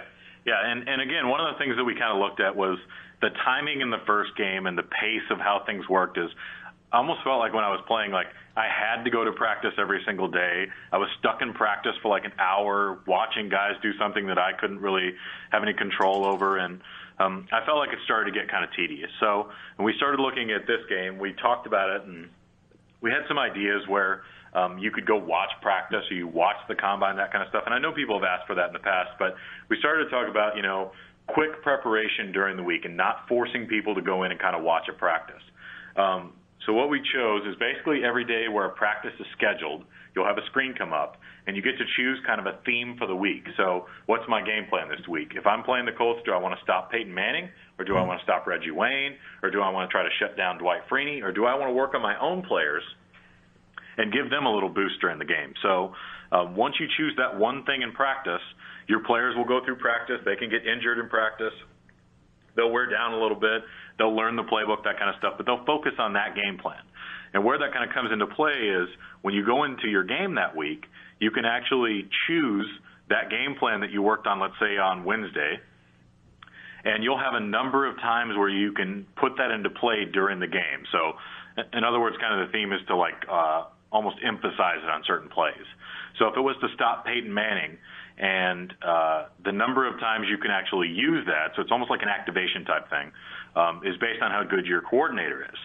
Yeah, and again, one of the things that we kind of looked at was the timing in the first game and the pace of how things worked is I almost felt like when I was playing, like I had to go to practice every single day. I was stuck in practice for like an hour watching guys do something that I couldn't really have any control over, and I felt like it started to get kind of tedious. So when we started looking at this game, we talked about it, and we had some ideas where you could go watch practice or you watch the combine, that kind of stuff. And I know people have asked for that in the past, but we started to talk about, quick preparation during the week and not forcing people to go in and kind of watch a practice. So what we chose is basically every day where a practice is scheduled, you'll have a screen come up, and you get to choose kind of a theme for the week. So what's my game plan this week? If I'm playing the Colts, do I want to stop Peyton Manning, or do I want to stop Reggie Wayne, or do I want to try to shut down Dwight Freeney, or do I want to work on my own players and give them a little boost during the game? So once you choose that one thing in practice, your players will go through practice. They can get injured in practice. They'll wear down a little bit. They'll learn the playbook, that kind of stuff, but they'll focus on that game plan. And where that kind of comes into play is when you go into your game that week, you can actually choose that game plan that you worked on, let's say on Wednesday, and you'll have a number of times where you can put that into play during the game. So in other words, kind of the theme is to almost emphasize it on certain plays. So if it was to stop Peyton Manning, and the number of times you can actually use that, so it's almost like an activation type thing, is based on how good your coordinator is.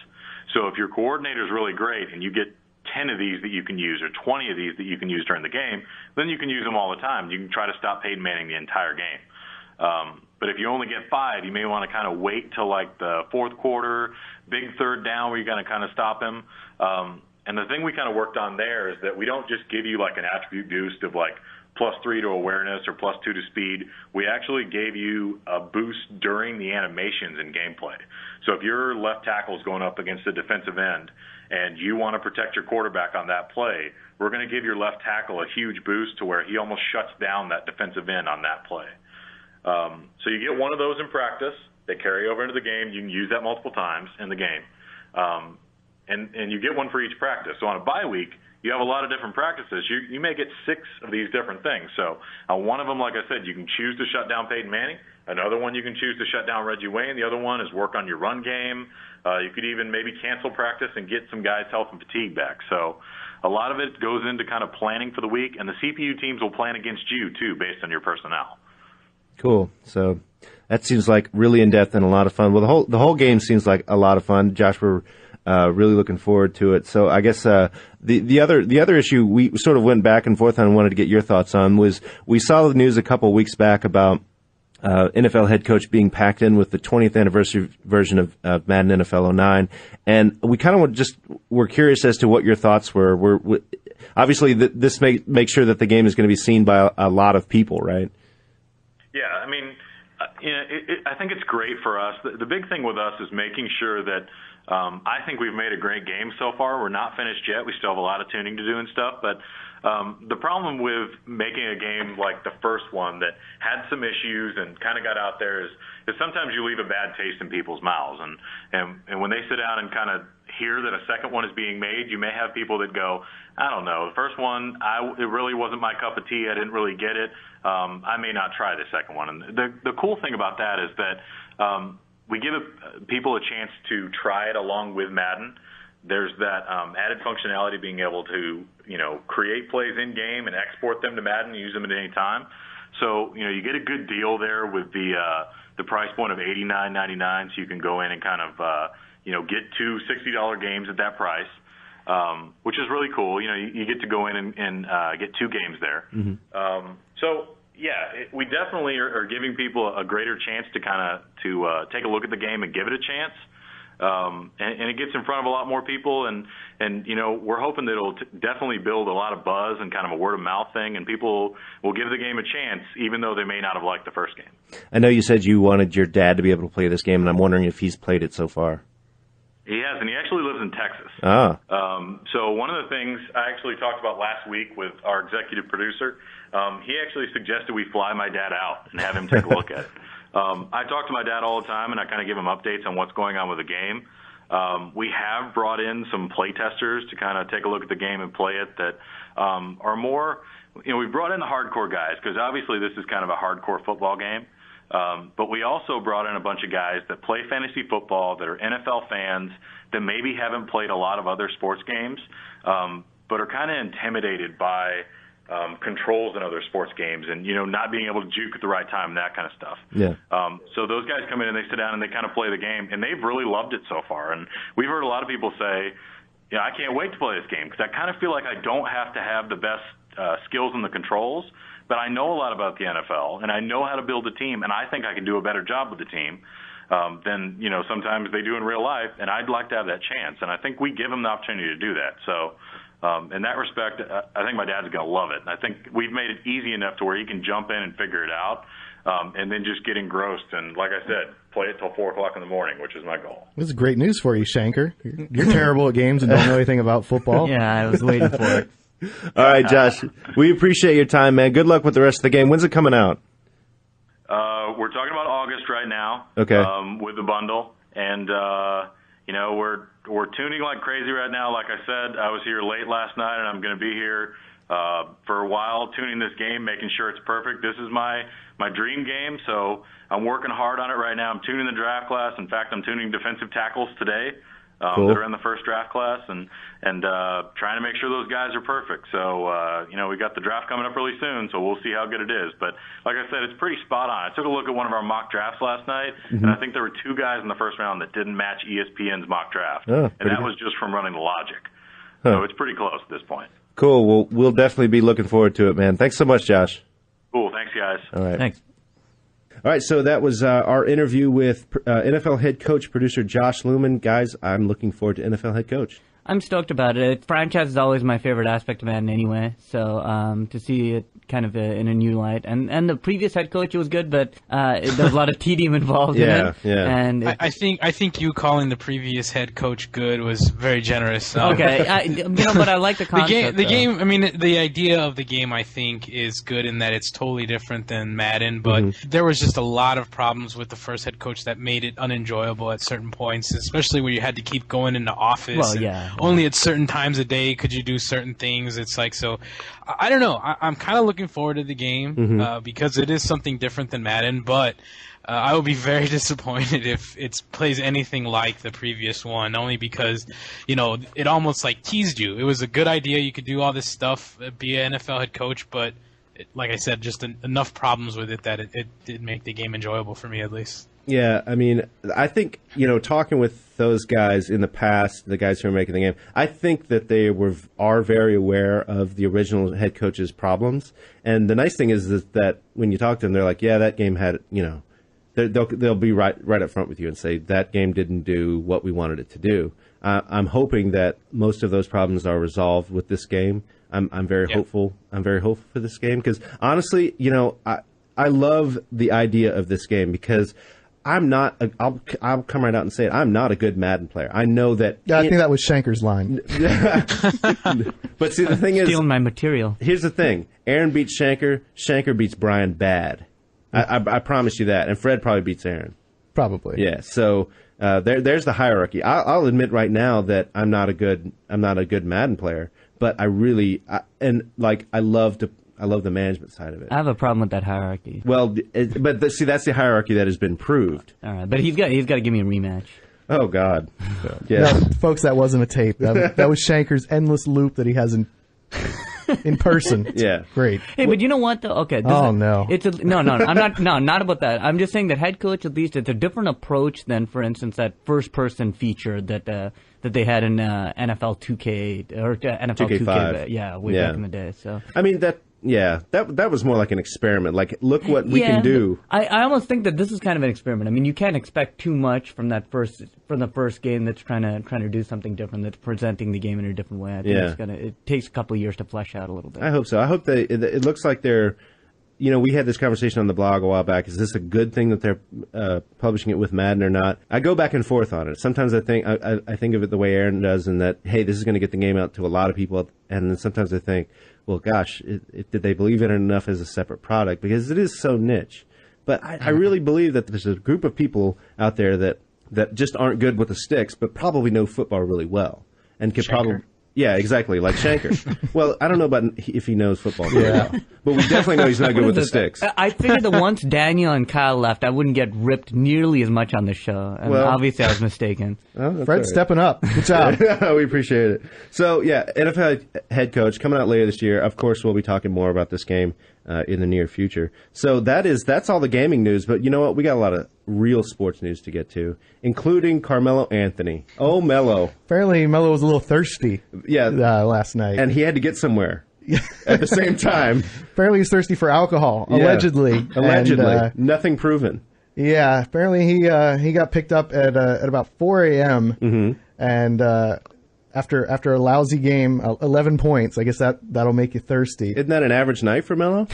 So if your coordinator is really great and you get 10 of these that you can use or 20 of these that you can use during the game, then you can use them all the time. You can try to stop Peyton Manning the entire game. But if you only get 5, you may want to kind of wait till like the fourth quarter, big third down where you're going to kind of stop him. And the thing we kind of worked on there is that we don't just give you like an attribute boost of like +3 to awareness or +2 to speed. We actually gave you a boost during the animations in gameplay. So if your left tackle is going up against the defensive end and you want to protect your quarterback on that play, we're going to give your left tackle a huge boost to where he almost shuts down that defensive end on that play. So you get one of those in practice. They carry over into the game. You can use that multiple times in the game. And you get one for each practice. So on a bye week, you have a lot of different practices. You may get 6 of these different things. So one of them, like I said, you can choose to shut down Peyton Manning. Another one you can choose to shut down Reggie Wayne. The other one is work on your run game. You could even maybe cancel practice and get some guys' health and fatigue back. So a lot of it goes into kind of planning for the week, and the CPU teams will plan against you, too, based on your personnel.
Cool. So That seems like really in depth and a lot of fun. Well, the whole game seems like a lot of fun. Josh, we're really looking forward to it. So I guess the other issue we sort of went back and forth on and wanted to get your thoughts on was we saw the news a couple weeks back about NFL head coach being packed in with the 20th anniversary version of Madden NFL 09, and we kind of were curious as to what your thoughts were. Obviously, this makes sure that the game is going to be seen by a lot of people, right?
Yeah, I mean, I think it's great for us. The big thing with us is making sure that I think we've made a great game so far. We're not finished yet. We still have a lot of tuning to do and stuff. But the problem with making a game like the first one that had some issues and kind of got out there is sometimes you leave a bad taste in people's mouths. And when they sit down and kind of hear that a second one is being made, you may have people that go, I don't know, the first one, it really wasn't my cup of tea. I didn't really get it. I may not try the second one. And the cool thing about that is that we give people a chance to try it along with Madden. There's that added functionality, being able to, create plays in game and export them to Madden and use them at any time. So, you get a good deal there with the price point of $89.99, so you can go in and kind of, get two $60 games at that price, which is really cool. You get to go in and get two games there. Mm-hmm. We definitely are giving people a greater chance to kind of take a look at the game and give it a chance. And it gets in front of a lot more people, and we're hoping that it'll definitely build a lot of buzz and kind of a word of mouth thing, and people will give the game a chance, even though they may not have liked the first game.
I know you said you wanted your dad to be able to play this game, and I'm wondering if he's played it so far.
He has, and he actually lives in Texas. So one of the things I actually talked about last week with our executive producer, he actually suggested we fly my dad out and have him take a look at it. I talk to my dad all the time, and I kind of give him updates on what's going on with the game. We have brought in some play testers to kind of take a look at the game and play it that are more, we've brought in the hardcore guys because obviously this is kind of a hardcore football game. But we also brought in a bunch of guys that play fantasy football, that are NFL fans, that maybe haven't played a lot of other sports games, but are kind of intimidated by controls in other sports games and, not being able to juke at the right time and that kind of stuff.
Yeah.
So those guys come in and they sit down and they kind of play the game, and they've really loved it so far. And we've heard a lot of people say, I can't wait to play this game because I kind of feel like I don't have to have the best skills in the controls, but I know a lot about the NFL, and I know how to build a team, and I think I can do a better job with the team than, sometimes they do in real life, and I'd like to have that chance. And I think we give them the opportunity to do that. So in that respect, I think my dad's going to love it. And I think we've made it easy enough to where he can jump in and figure it out and then just get engrossed and, like I said, play it till 4 o'clock in the morning, which is my goal.
This is great news for you, Shanker. You're terrible at games and don't know anything about football.
Yeah, I was waiting for it.
All right, Josh, we appreciate your time, man. Good luck with the rest of the game. When's it coming out?
We're talking about August right now.
Okay.
With the bundle. And, we're tuning like crazy right now. Like I said, I was here late last night, and I'm going to be here for a while tuning this game, making sure it's perfect. This is my dream game, so I'm working hard on it right now. I'm tuning the draft class. In fact, I'm tuning defensive tackles today.
Cool.
That are in the first draft class, and trying to make sure those guys are perfect. So, we got the draft coming up really soon, so we'll see how good it is. But like I said, it's pretty spot on. I took a look at one of our mock drafts last night, and I think there were 2 guys in the first round that didn't match ESPN's mock draft, and that was just from running the logic. So it's pretty close at this point.
Cool. Well, we'll definitely be looking forward to it, man. Thanks so much, Josh.
Cool. Thanks, guys.
All right.
Thanks.
All right, so that was our interview with NFL head coach, producer Josh Lumen. Guys, I'm looking forward to NFL head coach.
I'm stoked about it. Franchise is always my favorite aspect of Madden anyway, so to see it kind of in a new light. And the previous head coach was good, but there's a lot of tedium involved in it.
Yeah.
And
I think you calling the previous head coach good was very generous.
Okay, but I like the concept.
The game. I mean, the idea of the game, I think, is good in that it's totally different than Madden. But there was just a lot of problems with the first head coach that made it unenjoyable at certain points, especially where you had to keep going into office.
Well, yeah.
Only at certain times a day could you do certain things. It's like, so I don't know. I'm kind of looking forward to the game because it is something different than Madden, but I will be very disappointed if it plays anything like the previous one, only because, it almost like teased you. It was a good idea. You could do all this stuff, be an NFL head coach, but like I said, just enough problems with it that it did make the game enjoyable for me, at least.
Yeah, I mean, I think, talking with those guys in the past, the guys who are making the game, I think that they are very aware of the original head coach's problems. And the nice thing is that when you talk to them, they're like, yeah, that game had, they'll be right up front with you and say that game didn't do what we wanted it to do. I'm hoping that most of those problems are resolved with this game. I'm very hopeful. I'm very hopeful for this game because honestly, I love the idea of this game because I'll come right out and say it. I'm not a good Madden player. I know that.
Yeah, I think that was Shanker's line.
But see, the thing is,
stealing my material.
Here's the thing: Aaron beats Shanker. Shanker beats Brian bad. I promise you that. And Fred probably beats Aaron. Probably. Yeah. So there's the hierarchy. I'll admit right now that I'm not a good Madden player, but I love the management side of it.
I have a problem with that hierarchy.
Well, see, that's the hierarchy that has been proved.
All right, but he's got to give me a rematch.
Oh God,
yeah, no, folks, that wasn't a tape. That was Shanker's endless loop that he has in person.
Yeah,
great.
Hey, but you know what though? Okay.
No.
I'm not. No, not about that. I'm just saying that head coach, at least, it's a different approach than, for instance, that first-person feature that they had in NFL 2K or NFL 2K. Yeah, way back in the day. So
I mean that. Yeah, that was more like an experiment. Like, look what we can do.
I almost think that this is kind of an experiment. I mean, you can't expect too much from the first game that's trying to do something different, that's presenting the game in a different way. I think it takes a couple of years to flesh out a little bit.
I hope so. I hope it looks like they're. We had this conversation on the blog a while back. Is this a good thing that they're publishing it with Madden or not? I go back and forth on it. Sometimes I think of it the way Aaron does, and that, hey, this is going to get the game out to a lot of people. And then sometimes I think, well, gosh, did they believe in it enough as a separate product? Because it is so niche. But I really believe that there's a group of people out there that just aren't good with the sticks, but probably know football really well and could probably. Yeah, exactly, like Shanker. Well, I don't know about if he knows football very well, but we definitely know he's not good with the sticks.
I figured that once Daniel and Kyle left, I wouldn't get ripped nearly as much on the show. And obviously, I was mistaken.
Fred's stepping up. Good job.
We appreciate it. So, yeah, NFL head coach coming out later this year. Of course, we'll be talking more about this game in the near future. So that's all the gaming news. But you know what? We got a lot of real sports news to get to, including Carmelo Anthony. Oh, Melo.
Apparently, Melo was a little thirsty.
Yeah,
last night,
and he had to get somewhere at the same time.
Apparently, he's thirsty for alcohol. Allegedly,
and, nothing proven.
Yeah, apparently he got picked up at about 4 a.m. And after a lousy game, 11 points. I guess that'll make you thirsty.
Isn't that an average night for Melo?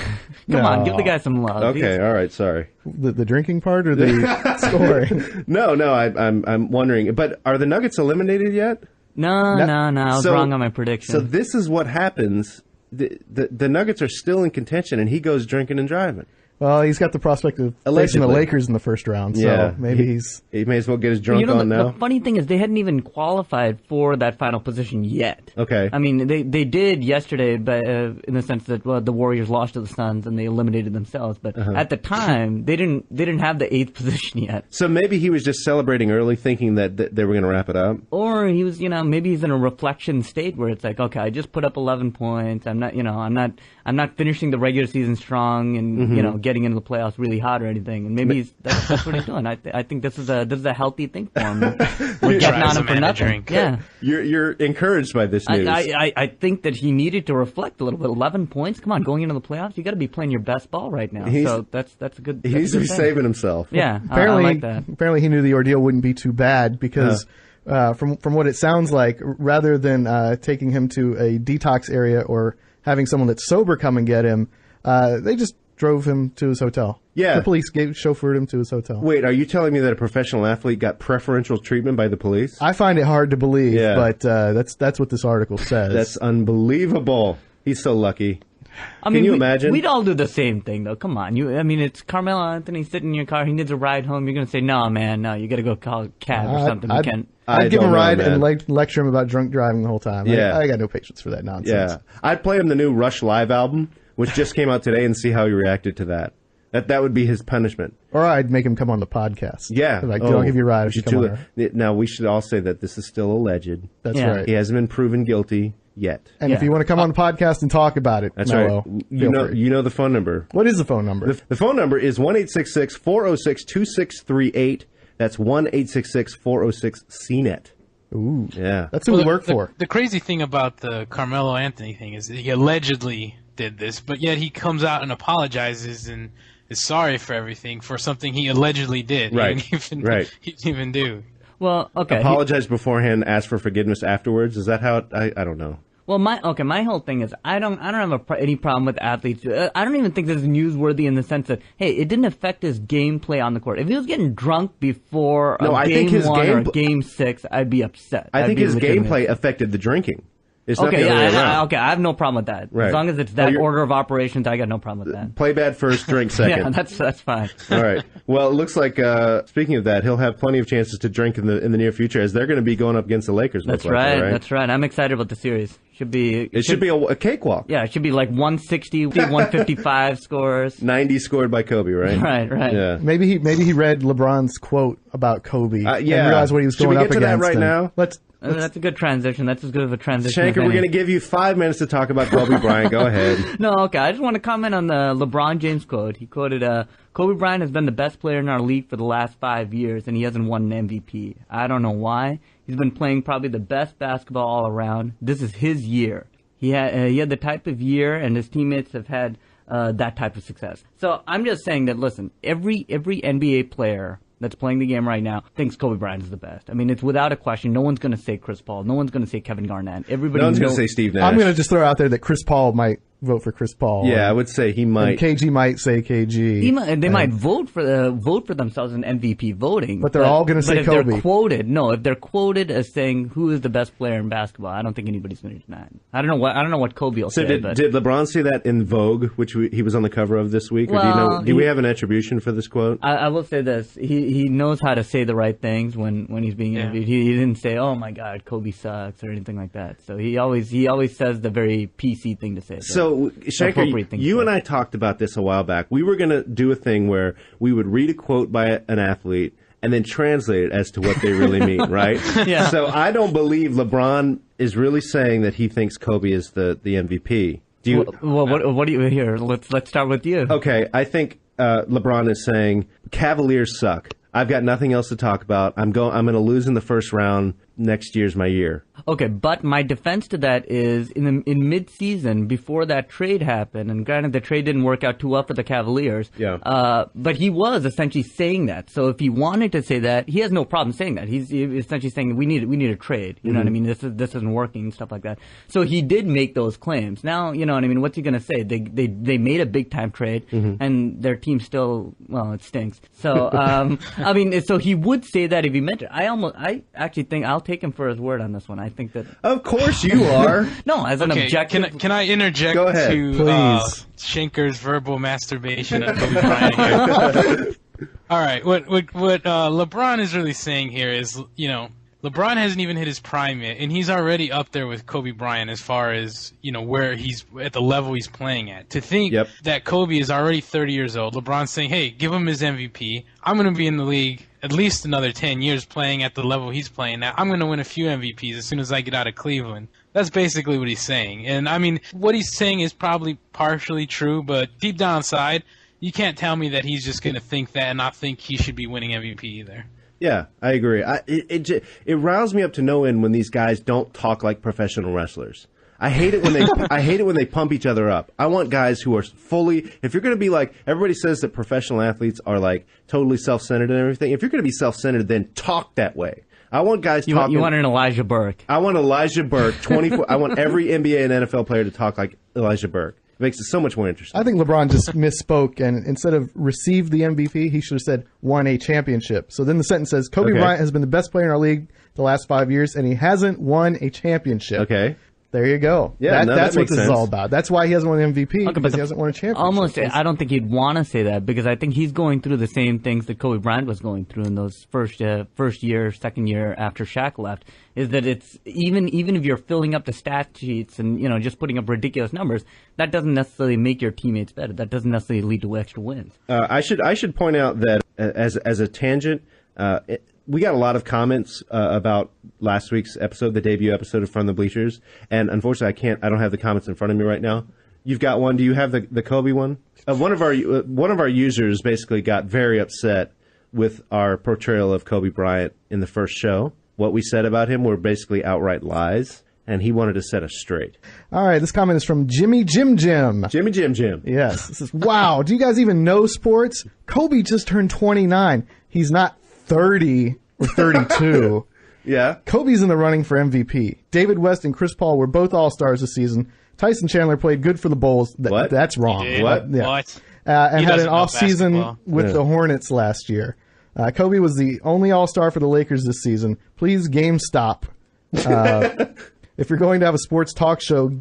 Come on, give the guy some love.
Okay, all right, sorry.
The drinking part or the scoring?
No, I'm wondering. But are the Nuggets eliminated yet?
No. I was wrong on my prediction.
So this is what happens. The Nuggets are still in contention, and he goes drinking and driving.
Well, he's got the prospect of facing the Lakers in the first round, so maybe he
may as well get his drunk on now.
The funny thing is they hadn't even qualified for that final position yet.
Okay.
I mean, they did yesterday, but in the sense that the Warriors lost to the Suns and they eliminated themselves. But at the time, they didn't have the 8th position yet.
So maybe he was just celebrating early, thinking that they were going to wrap it up.
Or he was, maybe he's in a reflection state where it's like, okay, I just put up 11 points. I'm not finishing the regular season strong and getting into the playoffs really hot or anything, and maybe that's what he's doing. I think this is a healthy thing for him. We're getting on him for nothing.
Drink.
Yeah,
you're encouraged by this news.
I think that he needed to reflect a little bit. 11 points. Come on, going into the playoffs, you got to be playing your best ball right now. So that's a good.
He needs to be saving himself.
Yeah,
apparently,
I like that.
Apparently, he knew the ordeal wouldn't be too bad because. From what it sounds like, rather than taking him to a detox area or having someone that's sober come and get him, they just drove him to his hotel.
Yeah.
The police chauffeured him to his hotel.
Wait, are you telling me that a professional athlete got preferential treatment by the police?
I find it hard to believe, but that's what this article says.
That's unbelievable. He's so lucky. Can you imagine?
We'd all do the same thing, though. Come on. It's Carmelo Anthony sitting in your car. He needs a ride home. You're going to say, no, man, no. You got to go call a cab or something.
I'd give him a ride and lecture him about drunk driving the whole time.
Yeah.
I got no patience for that nonsense.
Yeah. I'd play him the new Rush live album, which just came out today, and see how he reacted to that. That would be his punishment.
Or I'd make him come on the podcast.
Yeah.
I'll give you a ride if you come on.
Now, we should all say that this is still alleged.
That's right.
He hasn't been proven guilty. yet.
And if you want to come on the podcast and talk about it,
That's
Mello,
right. You know the phone number.
What is the phone number?
The phone number is 1-866-406-2638. That's 1-866-406-CNET.
Ooh,
Yeah.
that's who we work for.
The crazy thing about the Carmelo Anthony thing is that he allegedly did this, but yet he comes out and apologizes and is sorry for everything for something he allegedly did.
Right.
He didn't even do.
Well, okay.
Apologize beforehand, ask for forgiveness afterwards. Is that how it, I don't know.
Well, my whole thing is I don't have any problem with athletes. I don't even think this is newsworthy in the sense that, hey, it didn't affect his gameplay on the court. If he was getting drunk before game 1 or game 6, I'd be upset.
I think his gameplay affected the drinking. It's not the other way around.
I have no problem with that.
Right.
As long as it's that order of operations, I got no problem with that.
Play bad first, drink second.
Yeah, that's fine.
All right. Well, it looks like speaking of that, he'll have plenty of chances to drink in the near future, as they're going to be going up against the Lakers.
That's right. That's right. I'm excited about the series. It should be
a cakewalk.
Yeah, it should be like 160, 155 scores.
90 scored by Kobe, right?
Right.
Yeah.
Maybe he read LeBron's quote about Kobe and
yeah.
realized what he was going up against.
Should we get to that right now?
That's a good transition. That's as good of a transition.
Shanker, we're going to give you 5 minutes to talk about Kobe Bryant. Go ahead.
No, okay. I just want to comment on the LeBron James quote. He quoted, Kobe Bryant has been the best player in our league for the last 5 years, and he hasn't won an MVP. I don't know why. He's been playing probably the best basketball all around. This is his year. He had the type of year, and his teammates have had that type of success. So I'm just saying that, listen, every NBA player that's playing the game right now thinks Kobe Bryant is the best. I mean, it's without a question. No one's going to say Chris Paul. No one's going to say Kevin Garnett. No
one's going to say Steve Nash.
I'm going to just throw out there that Chris Paul might vote for Chris Paul.
Yeah, I would say he might.
And KG might say KG.
They might vote for themselves in MVP voting.
But they're all going to say Kobe.
If they're quoted as saying who is the best player in basketball, I don't think anybody's going to deny it. I don't know what Kobe will say.
Did LeBron say that in Vogue, which he was on the cover of this week? Or do we have an attribution for this quote?
I will say this: he knows how to say the right things when he's being interviewed. He didn't say, "Oh my God, Kobe sucks" or anything like that. So he always says the very PC thing to say.
So Shanker, you and I talked about this a while back. We were going to do a thing where we would read a quote by an athlete and then translate it as to what they really mean, right?
Yeah.
So I don't believe LeBron is really saying that he thinks Kobe is the MVP. Do you?
Well, what do you hear? Let's start with you.
Okay, I think LeBron is saying Cavaliers suck. I've got nothing else to talk about. I'm going to lose in the first round. Next year's my year.
Okay, but my defense to that is in mid-season, before that trade happened, and granted the trade didn't work out too well for the Cavaliers, but he was essentially saying that. So if he wanted to say that, he has no problem saying that. He's essentially saying we need a trade. You know what I mean? This isn't working and stuff like that. So he did make those claims. Now, you know what I mean? What's he going to say? They made a big-time trade, and their team still, it stinks. So, I mean, so he would say that if he meant it. I actually think I'll take him for his word on this one. I think that.
Of course you are.
No, as an objective.
Can I interject
Go ahead,
to Shanker's verbal masturbation of Kobe Bryant here? All right, what LeBron is really saying here is, LeBron hasn't even hit his prime yet, and he's already up there with Kobe Bryant as far as, where he's at the level he's playing at. To think that Kobe is already 30 years old, LeBron's saying, hey, give him his MVP. I'm going to be in the league at least another 10 years playing at the level he's playing now. I'm going to win a few MVPs as soon as I get out of Cleveland. That's basically what he's saying. And, I mean, what he's saying is probably partially true, but deep down inside, you can't tell me that he's just going to think that and not think he should be winning MVP either.
Yeah, I agree. It riles me up to no end when these guys don't talk like professional wrestlers. I hate it when they pump each other up. I want guys who are fully. If you're going to be like everybody says that professional athletes are like totally self-centered and everything. If you're going to be self-centered, then talk that way. I want guys talking.
You want an Elijah Burke.
I want Elijah Burke. 24. I want every NBA and NFL player to talk like Elijah Burke. It makes it so much more interesting.
I think LeBron just misspoke, and instead of received the MVP, he should have said won a championship. So then the sentence says Kobe Bryant has been the best player in our league the last 5 years, and he hasn't won a championship.
Okay.
There you go.
Yeah,
that's
that
what this is all about. That's why he hasn't won an MVP, because he hasn't won a championship.
I don't think he'd want to say that, because I think he's going through the same things that Kobe Bryant was going through in those first year, second year after Shaq left, is that it's even if you're filling up the stat sheets and, just putting up ridiculous numbers, that doesn't necessarily make your teammates better. That doesn't necessarily lead to extra wins.
I should point out that as a tangent, we got a lot of comments about last week's episode, the debut episode of From the Bleachers, and unfortunately, I don't have the comments in front of me right now. You've got one. Do you have the Kobe one? One of our users basically got very upset with our portrayal of Kobe Bryant in the first show. What we said about him were basically outright lies, and he wanted to set us straight.
All right, this comment is from Jimmy Jim Jim.
Jimmy Jim Jim.
Yes. This is, wow, do you guys even know sports? Kobe just turned 29. He's not 30 or 32.
Yeah.
Kobe's in the running for MVP. David West and Chris Paul were both All-Stars this season. Tyson Chandler played good for the Bulls.
What?
That's wrong.
What?
Yeah.
What?
And
He
had an
doesn't know
off-season
basketball.
with the Hornets last year. Kobe was the only All-Star for the Lakers this season. Please, GameStop. If you're going to have a sports talk show,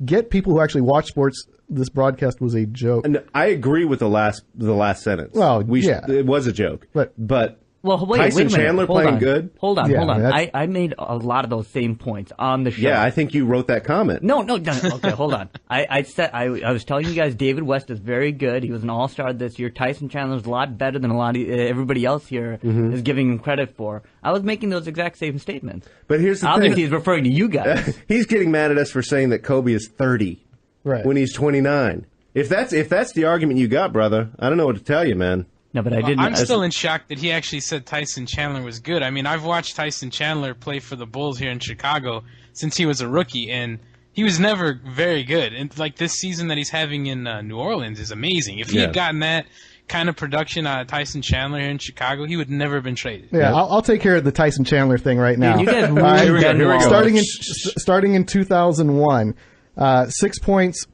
get people who actually watch sports. This broadcast was a joke.
And I agree with the last sentence.
Well, yeah.
It was a joke.
But
Well, wait,
Tyson
wait a minute.
Chandler
Hold
playing
on.
good?
Hold on,
Yeah,
hold on.
I mean,
I made a lot of those same points on the show.
Yeah, I think you wrote that comment.
No. Okay, hold on. I was telling you guys, David West is very good. He was an All-Star this year. Tyson Chandler is a lot better than a lot of everybody else here is giving him credit for. I was making those exact same statements.
But here's the
Obviously,
thing.
he's referring to you guys.
He's getting mad at us for saying that Kobe is 30
right.
when he's 29. If that's the argument you got, brother, I don't know what to tell you, man.
No, but I didn't.
I'm still in shock that he actually said Tyson Chandler was good. I mean, I've watched Tyson Chandler play for the Bulls here in Chicago since he was a rookie, and he was never very good. And like this season that he's having in New Orleans is amazing. If he had gotten that kind of production out of Tyson Chandler here in Chicago, he would never have been traded.
Yeah, I'll take care of the Tyson Chandler thing right now.
You guys
All right,
ruined Ben Wallace.
starting in 2001, 6 points,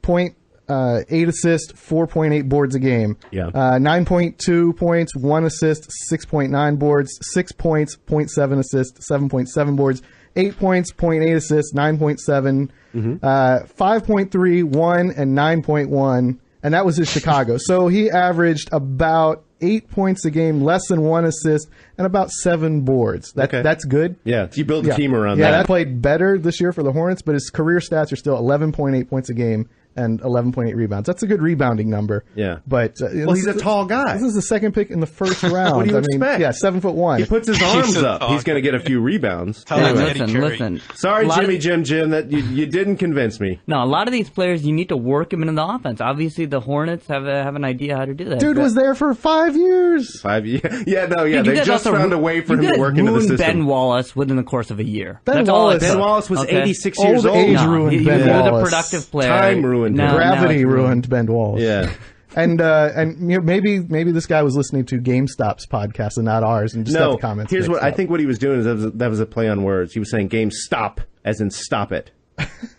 8 assists, 4.8 boards a game.
Yeah.
9.2 points, 1 assist, 6.9 boards, 6 points, 0.7 assists, 7.7 boards, 8 points, 0.8 assists, 9.7, 5.3, 1, and 9.1. And that was his Chicago. So he averaged about 8 points a game, less than 1 assist, and about 7 boards. That's good.
Yeah, you build a team around
that.
that.
Yeah, played better this year for the Hornets, but his career stats are still 11.8 points a game and 11.8 rebounds. That's a good rebounding number.
Yeah.
But
Well, he's a tall guy.
This is the second pick in the first round.
What do you expect?
Yeah, 7'1".
He puts his arms
a
up.
tall
He's going to get a few rebounds.
Tell him
Anyway.
Eddie Curry.
Listen.
Sorry,
A lot
Jimmy
of-
Jim, that you didn't convince me.
No, a lot of these players, you need to work them into the offense. Obviously, the Hornets have an idea how to do that.
Dude was there for 5 years.
5 years. Yeah, no, yeah.
You
They
guys
just
also
found a way for
you
him to
guys
work into the
ruined
system.
Ben Wallace within the course of a year.
Ben
That's all
Wallace-
it took.
Ben Wallace was
Okay?
86
Old
years old.
age
No,
ruined
he
Ben
was a
Wallace.
productive player.
Time ruined him.
Now
Gravity
it's
ruined Ben Wallace.
Yeah.
And you know, maybe this guy was listening to GameStop's podcast and not ours, and just got
No,
the comments.
here's
mixed
what I
up.
think. What he was doing is that was a play on words. He was saying "game stop," as in stop it.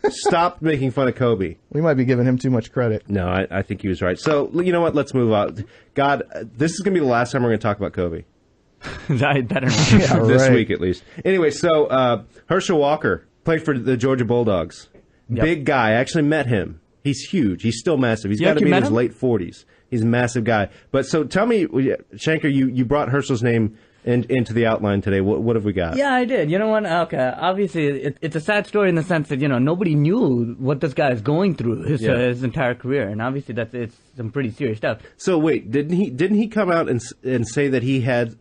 Stop making fun of Kobe.
We might be giving him too much credit.
No, I think he was right. So you know what? Let's move on. God, this is going to be the last time we're going to talk about Kobe.
I better not.
Yeah,
This
right.
week at least. Anyway, so Herschel Walker played for the Georgia Bulldogs.
Yep.
Big guy. I actually met him. He's huge. He's still massive. He's
Yeah,
got to
you
be in
met
his
him?
late 40s. He's a massive guy. But so tell me, Shanker, you brought Herschel's name into the outline today. What have we got?
Yeah, I did. You know what? Okay, obviously, it's a sad story in the sense that nobody knew what this guy is going through his entire career, and obviously it's some pretty serious stuff.
So wait, didn't he come out and say that he had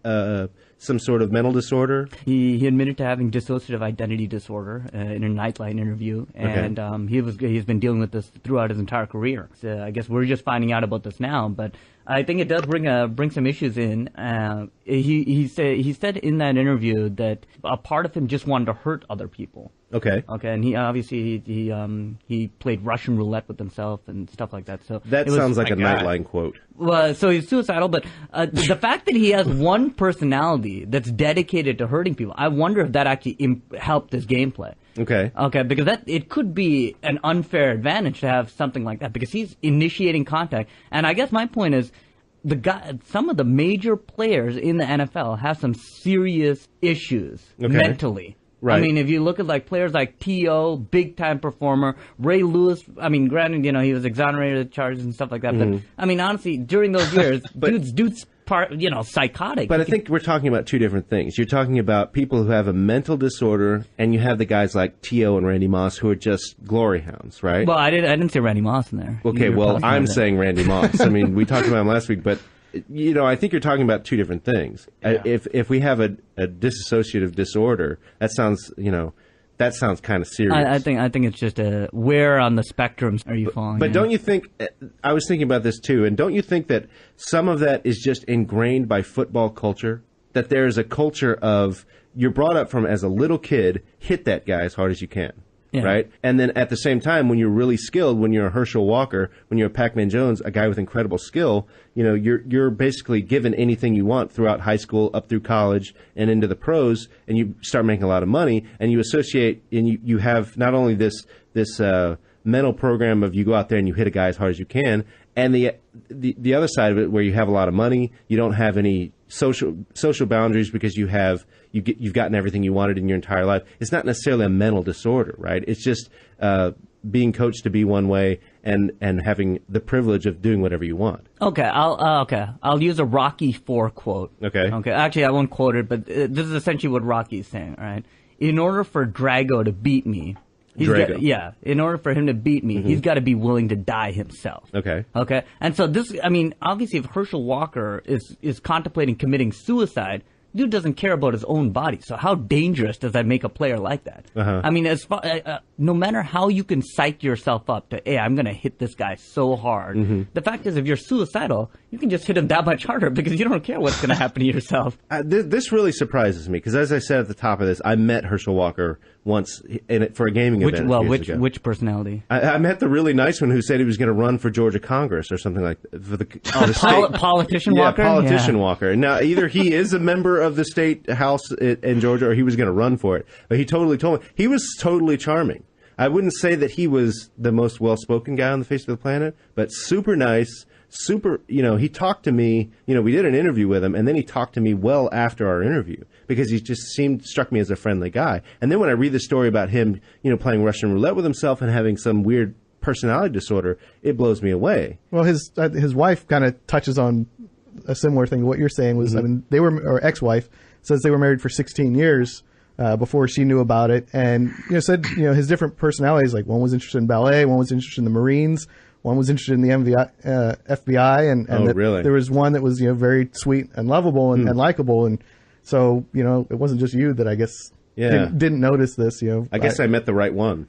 some sort of mental disorder?
He admitted to having dissociative identity disorder in a Nightline interview, and he's been dealing with this throughout his entire career. So I guess we're just finding out about this now, but I think it does bring some issues in. He said in that interview that a part of him just wanted to hurt other people.
Okay.
Okay, and he obviously he played Russian roulette with himself and stuff like that. So
That
it was-
sounds like a
my God.
Nightline quote.
Well, so he's suicidal, but the fact that he has one personality that's dedicated to hurting people, I wonder if that actually helped his gameplay.
Okay.
Okay, because it could be an unfair advantage to have something like that because he's initiating contact. And I guess my point is some of the major players in the NFL have some serious issues mentally.
Right.
I mean, if you look at players like T.O., big time performer, Ray Lewis. I mean, granted, he was exonerated of charges and stuff like that. But I mean, honestly, during those years, dude's psychotic.
But I think we're talking about two different things. You're talking about people who have a mental disorder, and you have the guys like T.O. and Randy Moss who are just glory hounds, right?
Well, I didn't say Randy Moss in there.
Okay,
You're
well,
pausing
I'm
on that.
saying Randy Moss. I mean, we talked about him last week, but I think you're talking about two different things.
Yeah.
If we have a dissociative disorder, that sounds kind of serious.
I think it's just where on the spectrum are you falling?
But
in?
don't you think? I was thinking about this too, and don't you think that some of that is just ingrained by football culture? That there is a culture of you're brought up from as a little kid, hit that guy as hard as you can.
Yeah.
Right? And then at the same time, when you're really skilled, when you're a Herschel Walker, when you're a Pac-Man Jones, a guy with incredible skill, you're basically given anything you want throughout high school, up through college, and into the pros, and you start making a lot of money, and you associate, and you have not only this mental program of you go out there and you hit a guy as hard as you can, and the other side of it where you have a lot of money, you don't have any social boundaries because you've gotten everything you wanted in your entire life. It's not necessarily a mental disorder, right? It's just being coached to be one way and having the privilege of doing whatever you want.
Okay, I'll use a Rocky IV quote.
Okay.
Actually, I won't quote it, but this is essentially what Rocky's saying. All right, in order for Drago to beat me. In order for him to beat me, he's got to be willing to die himself.
Okay.
And so obviously if Herschel Walker is contemplating committing suicide, dude doesn't care about his own body. So how dangerous does that make a player like that?
Uh-huh.
I mean, no matter how you can psych yourself up to, hey, I'm going to hit this guy so hard. The fact is, if you're suicidal, you can just hit him that much harder because you don't care what's going to happen to yourself.
This really surprises me because, as I said at the top of this, I met Herschel Walker once for a gaming event.
Which personality?
I met the really nice one who said he was going to run for Georgia Congress or something like that. For the state.
Politician Walker?
Politician Walker. Now, either he is a member of the state house in Georgia or he was going to run for it. But he totally told me. He was totally charming. I wouldn't say that he was the most well-spoken guy on the face of the planet, but super nice, he talked to me, we did an interview with him, and then he talked to me well after our interview because he just struck me as a friendly guy. And then when I read the story about him, playing Russian roulette with himself and having some weird personality disorder, it blows me away.
Well, his wife kind of touches on a similar thing. What you're saying was, or ex-wife says they were married for 16 years. Before she knew about it, and said his different personalities. Like one was interested in ballet, one was interested in the Marines, one was interested in the FBI, and
really?
There was one that was very sweet and lovable and likable, and so it wasn't just you that I guess didn't notice this.
I guess I met the right one.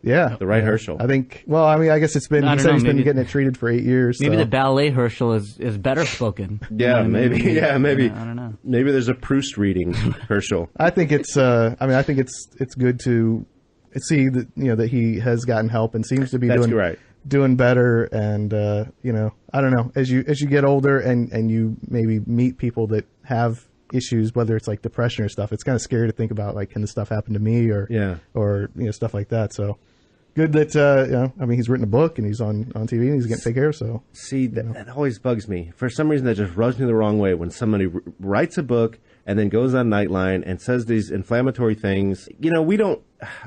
Yeah,
the right Herschel.
I think. Well, I mean, I guess it's been. He said he's been getting it treated for 8 years.
Maybe
so.
the ballet Herschel is better spoken.
Yeah, maybe. Yeah, maybe.
I don't know.
Maybe there's a Proust reading Herschel.
I think it's. I think it's good to see that that he has gotten help and seems to be doing better. And I don't know. As you get older and you maybe meet people that have issues, whether it's like depression or stuff, it's kind of scary to think about, like, can this stuff happen to me or stuff like that. So good that he's written a book and he's on TV and he's getting taken care of. So
see, that always bugs me. For some reason, that just rubs me the wrong way when somebody writes a book and then goes on Nightline and says these inflammatory things. We don't.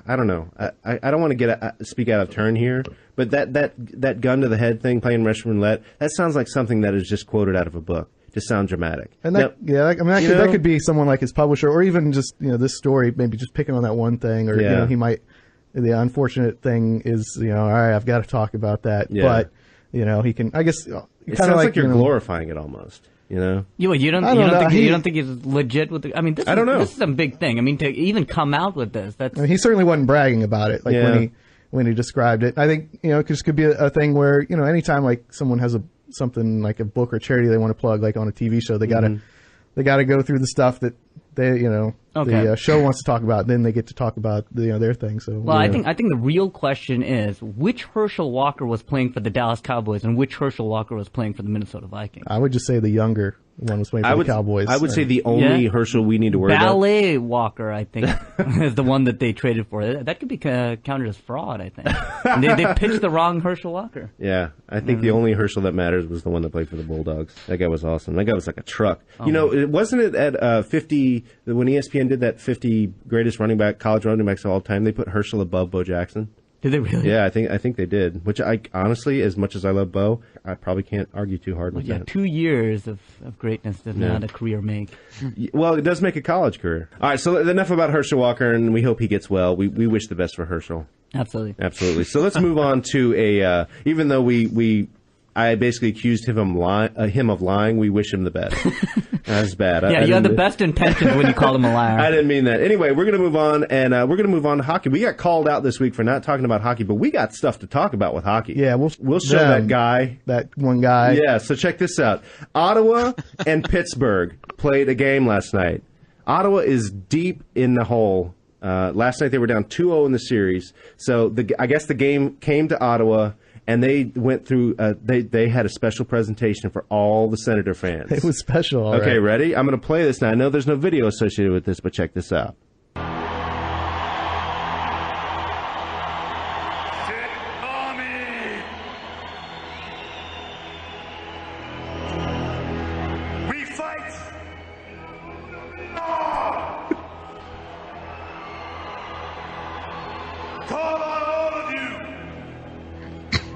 I don't know. I don't want to speak out of turn here, but that gun to the head thing, playing Russian roulette, that sounds like something that is just quoted out of a book. To sound dramatic. And that
could be someone like his publisher, or even just this story, maybe just picking on that one thing, or he might. The unfortunate thing is, all right, I've got to talk about that, but he can. I guess
it sounds like you're glorifying it almost. You
don't think he's legit with the? I mean,
I don't know.
This is a big thing. I mean, to even come out with this, that's.
I mean, he certainly wasn't bragging about it, like when he described it. I think this could be a thing where anytime like someone has something like a book or charity they want to plug, like on a TV show, they gotta go through the stuff that they the show wants to talk about. Then they get to talk about their thing. So
I think the real question is which Herschel Walker was playing for the Dallas Cowboys and which Herschel Walker was playing for the Minnesota Vikings.
I would just say the younger one was playing for the Cowboys.
I would say the only Herschel we need to worry about.
Ballet Walker, I think, is the one that they traded for. That could be counted as fraud, I think. And they pitched the wrong Herschel Walker.
Yeah, I think the only Herschel that matters was the one that played for the Bulldogs. That guy was awesome. That guy was like a truck. Wasn't it at 50 when ESPN did that 50 greatest college running backs of all time? They put Herschel above Bo Jackson.
Did they really?
Yeah, I think they did. Which I honestly, as much as I love Bo, I probably can't argue too hard with that.
2 years of greatness does not a career make.
Well, it does make a college career. All right, so enough about Herschel Walker, and we hope he gets well. We wish the best for Herschel.
Absolutely.
So let's move on to even though we I basically accused him of lying. We wish him the best. That's bad.
Yeah, you had the best intentions when you called him a liar.
I didn't mean that. Anyway, we're going to move on, and we're going to move on to hockey. We got called out this week for not talking about hockey, but we got stuff to talk about with hockey.
Yeah,
we'll show that guy.
That one guy.
Yeah, so check this out. Ottawa and Pittsburgh played a game last night. Ottawa is deep in the hole. Last night they were down 2-0 in the series. So I guess the game came to Ottawa, and they went through. They had a special presentation for all the Senator fans.
It was special. All
okay,
right.
ready? I'm going to play this now. I know there's no video associated with this, but check this out.
We fight. Call on all of you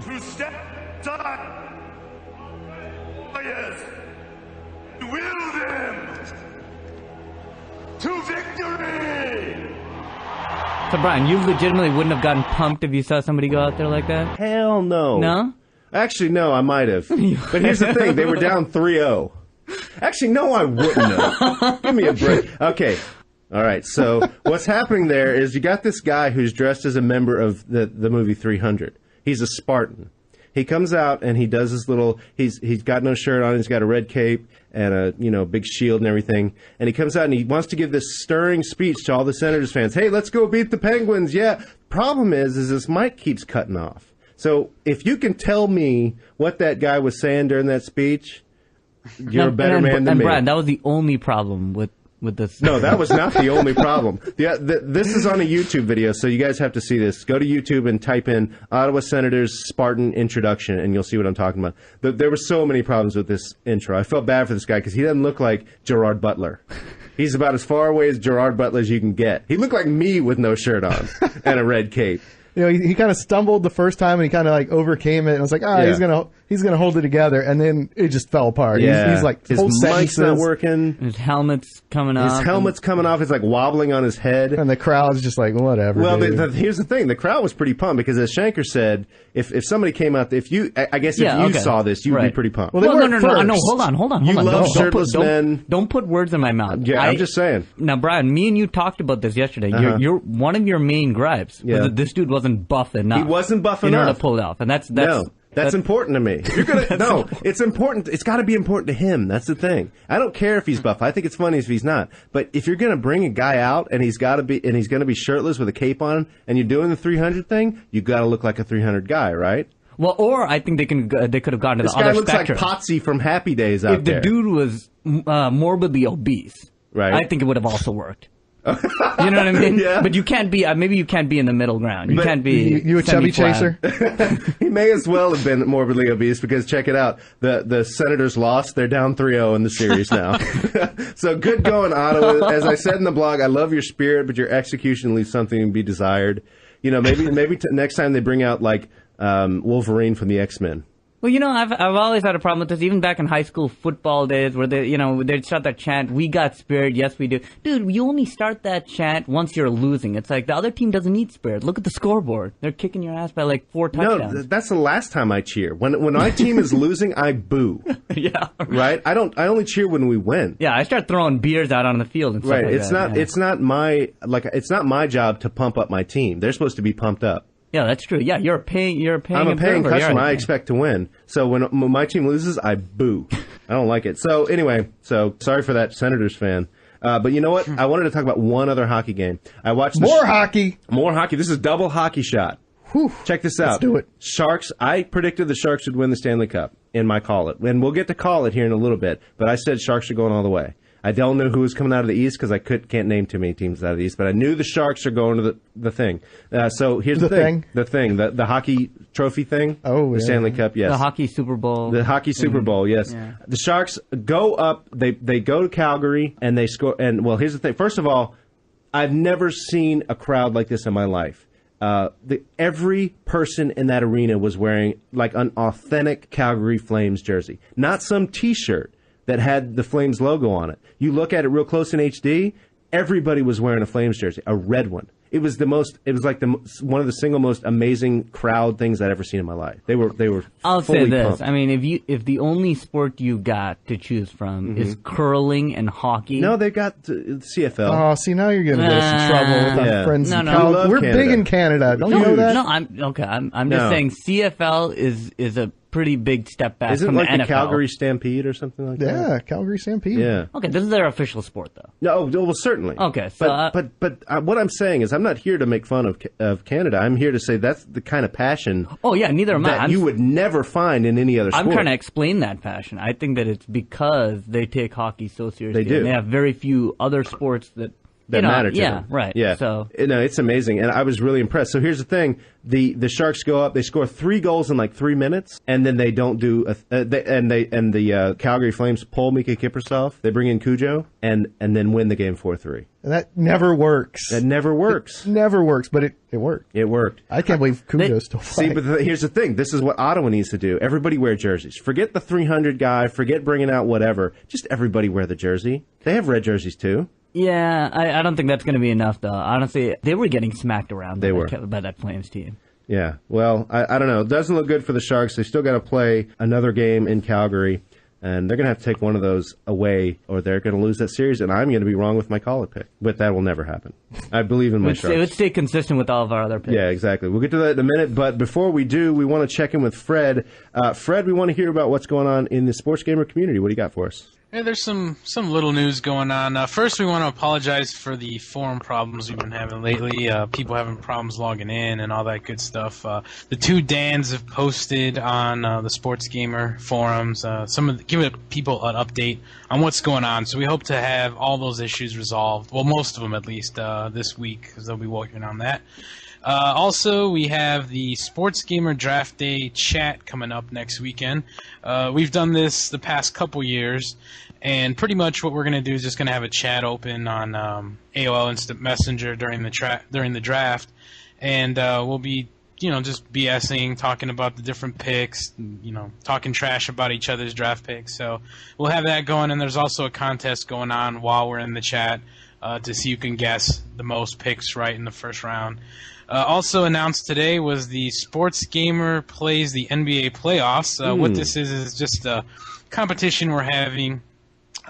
to step aside. Yes, will them to victory.
So, Brian, you legitimately wouldn't have gotten pumped if you saw somebody go out there like that?
Hell no.
No?
Actually, no, I might have. But here's the thing. They were down 3-0. Actually, no, I wouldn't have. Give me a break. Okay. All right. So what's happening there is you got this guy who's dressed as a member of the movie 300. He's a Spartan. He comes out and he does his little. He's got no shirt on. He's got a red cape and a big shield and everything. And he comes out and he wants to give this stirring speech to all the Senators fans. Hey, let's go beat the Penguins. Yeah. Problem is this mic keeps cutting off. So if you can tell me what that guy was saying during that speech, you're a better man than me.
And Brian, that was the only problem with this.
No, that was not the only problem. This is on a YouTube video, so you guys have to see this. Go to YouTube and type in Ottawa Senators Spartan introduction, and you'll see what I'm talking about. There were so many problems with this intro. I felt bad for this guy because he doesn't look like Gerard Butler. He's about as far away as Gerard Butler as you can get. He looked like me with no shirt on and a red cape.
You know, he kind of stumbled the first time and he kind of like overcame it. And I was like, he's gonna hold it together, and then it just fell apart.
Yeah.
He's like
his
whole
mic's
sentences,
not working.
His helmet's coming off.
His helmet's coming off. It's like wobbling on his head.
and the crowd's just like whatever.
Well,
dude.
here's the thing: the crowd was pretty pumped because, as Shanker said, if somebody came out, if you saw this, you'd be pretty pumped.
Well, they weren't
no.
first.
Hold on.
You love
Don't
shirtless men.
Don't put words in my mouth.
Yeah, I'm just saying.
Now, Brian, me and you talked about this yesterday. You're one of your main gripes was that this dude wasn't buff enough.
He wasn't buff
in order
enough
to pull it off, and that's
important to me. You're gonna it's important. It's got to be important to him. That's the thing. I don't care if he's buff. I think it's funny if he's not. But if you're gonna bring a guy out and he's gonna be shirtless with a cape on, and you're doing the 300 thing, you got to look like a 300 guy, right?
Well, or I think they could have gone to the other spectrum.
This guy looks like Potsy from Happy Days out there.
If the dude was morbidly obese,
right?
I think it would have also worked. You know what I mean?
Yeah.
But you can't be. Maybe you can't be in the middle ground. You can't be.
You a chubby chaser?
He may as well have been morbidly obese because check it out. The Senators lost. They're down 3-0 in the series now. So good going, Ottawa. As I said in the blog, I love your spirit, but your execution leaves something to be desired. You know, maybe next time they bring out like Wolverine from the X-Men.
Well, you know, I've always had a problem with this, even back in high school football days, where they'd start that chant, "We got spirit, yes we do." Dude, you only start that chant once you're losing. It's like the other team doesn't need spirit. Look at the scoreboard; they're kicking your ass by like 4 touchdowns.
No, that's the last time I cheer. When my team is losing, I boo.
Yeah,
right. I only cheer when we win.
Yeah, I start throwing beers out on the field and stuff
right.
like
It's
that.
not. Yeah. It's not my job to pump up my team. They're supposed to be pumped up.
Yeah, that's true. Yeah, you're paying.
I'm a paying
observer.
customer. I expect to win. So when my team loses, I boo. I don't like it. So anyway, sorry for that Senators fan. But you know what? I wanted to talk about one other hockey game. I watched
More hockey.
This is double hockey shot.
Whew.
Check this out.
Let's do it.
Sharks. I predicted the Sharks would win the Stanley Cup in my call it, and we'll get to call it here in a little bit. But I said Sharks are going all the way. I don't know who was coming out of the East because I can't name too many teams out of the East, but I knew the Sharks are going to the thing. So here's the thing. The hockey trophy thing.
Oh,
the Stanley Cup. Yes,
the hockey Super Bowl.
The hockey Super Bowl. Yes, The Sharks go up. They go to Calgary and they score. And well, here's the thing. First of all, I've never seen a crowd like this in my life. Every person in that arena was wearing like an authentic Calgary Flames jersey, not some T-shirt that had the Flames logo on it. You look at it real close in HD, everybody was wearing a Flames jersey, a red one. it was like one of the single most amazing crowd things I'd ever seen in my life. They were.
I'll say
fully
this.
pumped.
I mean, if the only sport you got to choose from is curling and hockey.
No, they got CFL.
Oh, see, now you're going to get us in trouble with our
Yeah.
friends
No,
in
no.
Cal-
We love
We're
Canada.
big in Canada. Don't you know
Huge.
that?
No, I'm just
No.
saying CFL is a pretty big step back
Isn't
from
it like
the
the
NFL.
Calgary Stampede or something like that?
Yeah, Calgary Stampede.
Yeah.
Okay, this is their official sport, though.
No, well, certainly.
Okay, so,
but what I'm saying is, I'm not here to make fun of Canada. I'm here to say that's the kind of passion
Oh yeah, neither am I.
that you would never find in any other sport.
I'm trying to explain that passion. I think that it's because they take hockey so seriously.
They do.
And they have very few other sports that
matter to
yeah,
them.
right.
Yeah.
So
No, it's amazing, and I was really impressed. So here's the thing: the Sharks go up, they score 3 goals in like 3 minutes, and then they don't do. The Calgary Flames pull Mika Kiprusoff. They bring in Cujo, and then win the game 4-3.
And that never works.
That never works.
Never works, but it worked.
It worked.
I can't believe Cujo's still
See,
playing.
but here's the thing. This is what Ottawa needs to do. Everybody wear jerseys. Forget the 300 guy. Forget bringing out whatever. Just everybody wear the jersey. They have red jerseys too.
yeah, I don't think that's going to be enough, though. Honestly, they were getting smacked around
They were.
by that Flames team.
Yeah. Well, I don't know. It doesn't look good for the Sharks. They still got to play another game in Calgary, and they're going to have to take one of those away, or they're going to lose that series, and I'm going to be wrong with my call-it pick. But that will never happen. I believe in my Sharks.
It would stay consistent with all of our other picks.
Yeah, exactly. We'll get to that in a minute, but before we do, we want to check in with Fred. Fred, we want to hear about what's going on in the sports gamer community. What do you got for us?
Hey, there's some little news going on. First, we want to apologize for the forum problems we've been having lately. People having problems logging in and all that good stuff. The 2 Dans have posted on the Sports Gamer forums giving people an update on what's going on. So we hope to have all those issues resolved. Well, most of them at least this week, because they'll be working on that. Also, we have the Sports Gamer Draft Day chat coming up next weekend. We've done this the past couple years, and pretty much what we're going to do is just going to have a chat open on AOL Instant Messenger during the draft, and we'll be just BSing, talking about the different picks, talking trash about each other's draft picks. So we'll have that going, and there's also a contest going on while we're in the chat to see who can guess the most picks right in the first round. Also announced today was the Sports Gamer Plays the NBA Playoffs. What this is just a competition we're having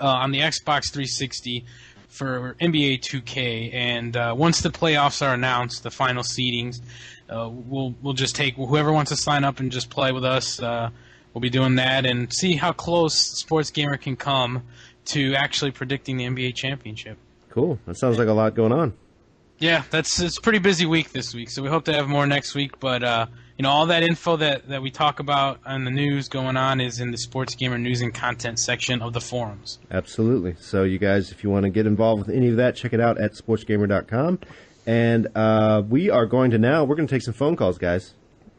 on the Xbox 360 for NBA 2K. And once the playoffs are announced, the final seedings, we'll just take whoever wants to sign up and just play with us. We'll be doing that and see how close Sports Gamer can come to actually predicting the NBA championship.
Cool. That sounds like a lot going on.
Yeah, it's a pretty busy week this week, so we hope to have more next week. But all that info that we talk about on the news going on is in the Sports Gamer news and content section of the forums.
Absolutely. So you guys, if you want to get involved with any of that, check it out at sportsgamer.com. And we're going to take some phone calls, guys.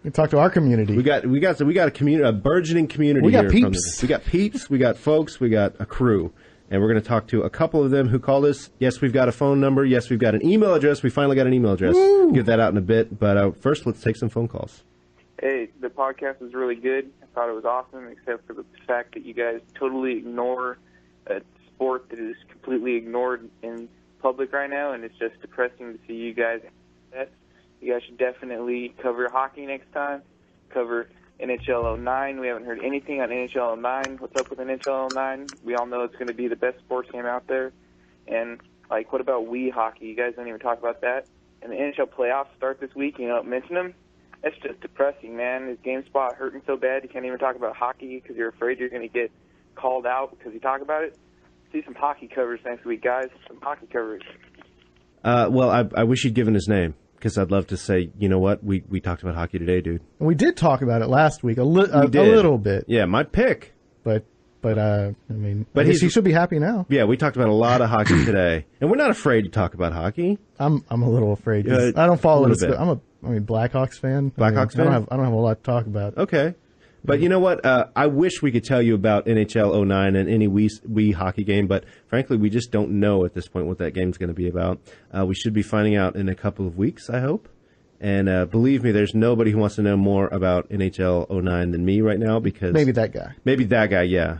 We talk to our community.
We got a community, a burgeoning community.
We got
here
peeps.
We got peeps. We got folks. We got a crew. And we're going to talk to a couple of them who called us. Yes, we've got a phone number. Yes, we've got an email address. We finally got an email address.
Woo!
Get that out in a bit. But first, let's take some phone calls.
Hey, the podcast was really good. I thought it was awesome, except for the fact that you guys totally ignore a sport that is completely ignored in public right now, and it's just depressing to see you guys. You guys should definitely cover hockey next time. Cover NHL 09. We haven't heard anything on NHL 09. What's up with NHL 09? We all know it's going to be the best sports game out there. And, what about Wii hockey? You guys don't even talk about that. And the NHL playoffs start this week. You don't mention them. That's just depressing, man. Is Gamespot hurting so bad you can't even talk about hockey because you're afraid you're going to get called out because you talk about it? See some hockey coverage next week, guys. Some hockey coverage.
Well, I wish you'd given his name, because I'd love to say, you know what, we talked about hockey today, dude.
We did talk about it last week a little bit.
Yeah, my pick.
But I
But
he should be happy now.
Yeah, we talked about a lot of hockey today, and we're not afraid to talk about hockey.
I'm a little afraid. 'Cause I don't follow
a
it.
little bit.
I'm a Blackhawks fan.
Blackhawks fan?
I don't have a lot to talk about.
Okay. But you know what? I wish we could tell you about NHL 09 and any Wii hockey game, but frankly, we just don't know at this point what that game's going to be about. We should be finding out in a couple of weeks, I hope. And believe me, there's nobody who wants to know more about NHL 09 than me right now because
Maybe that guy,
yeah.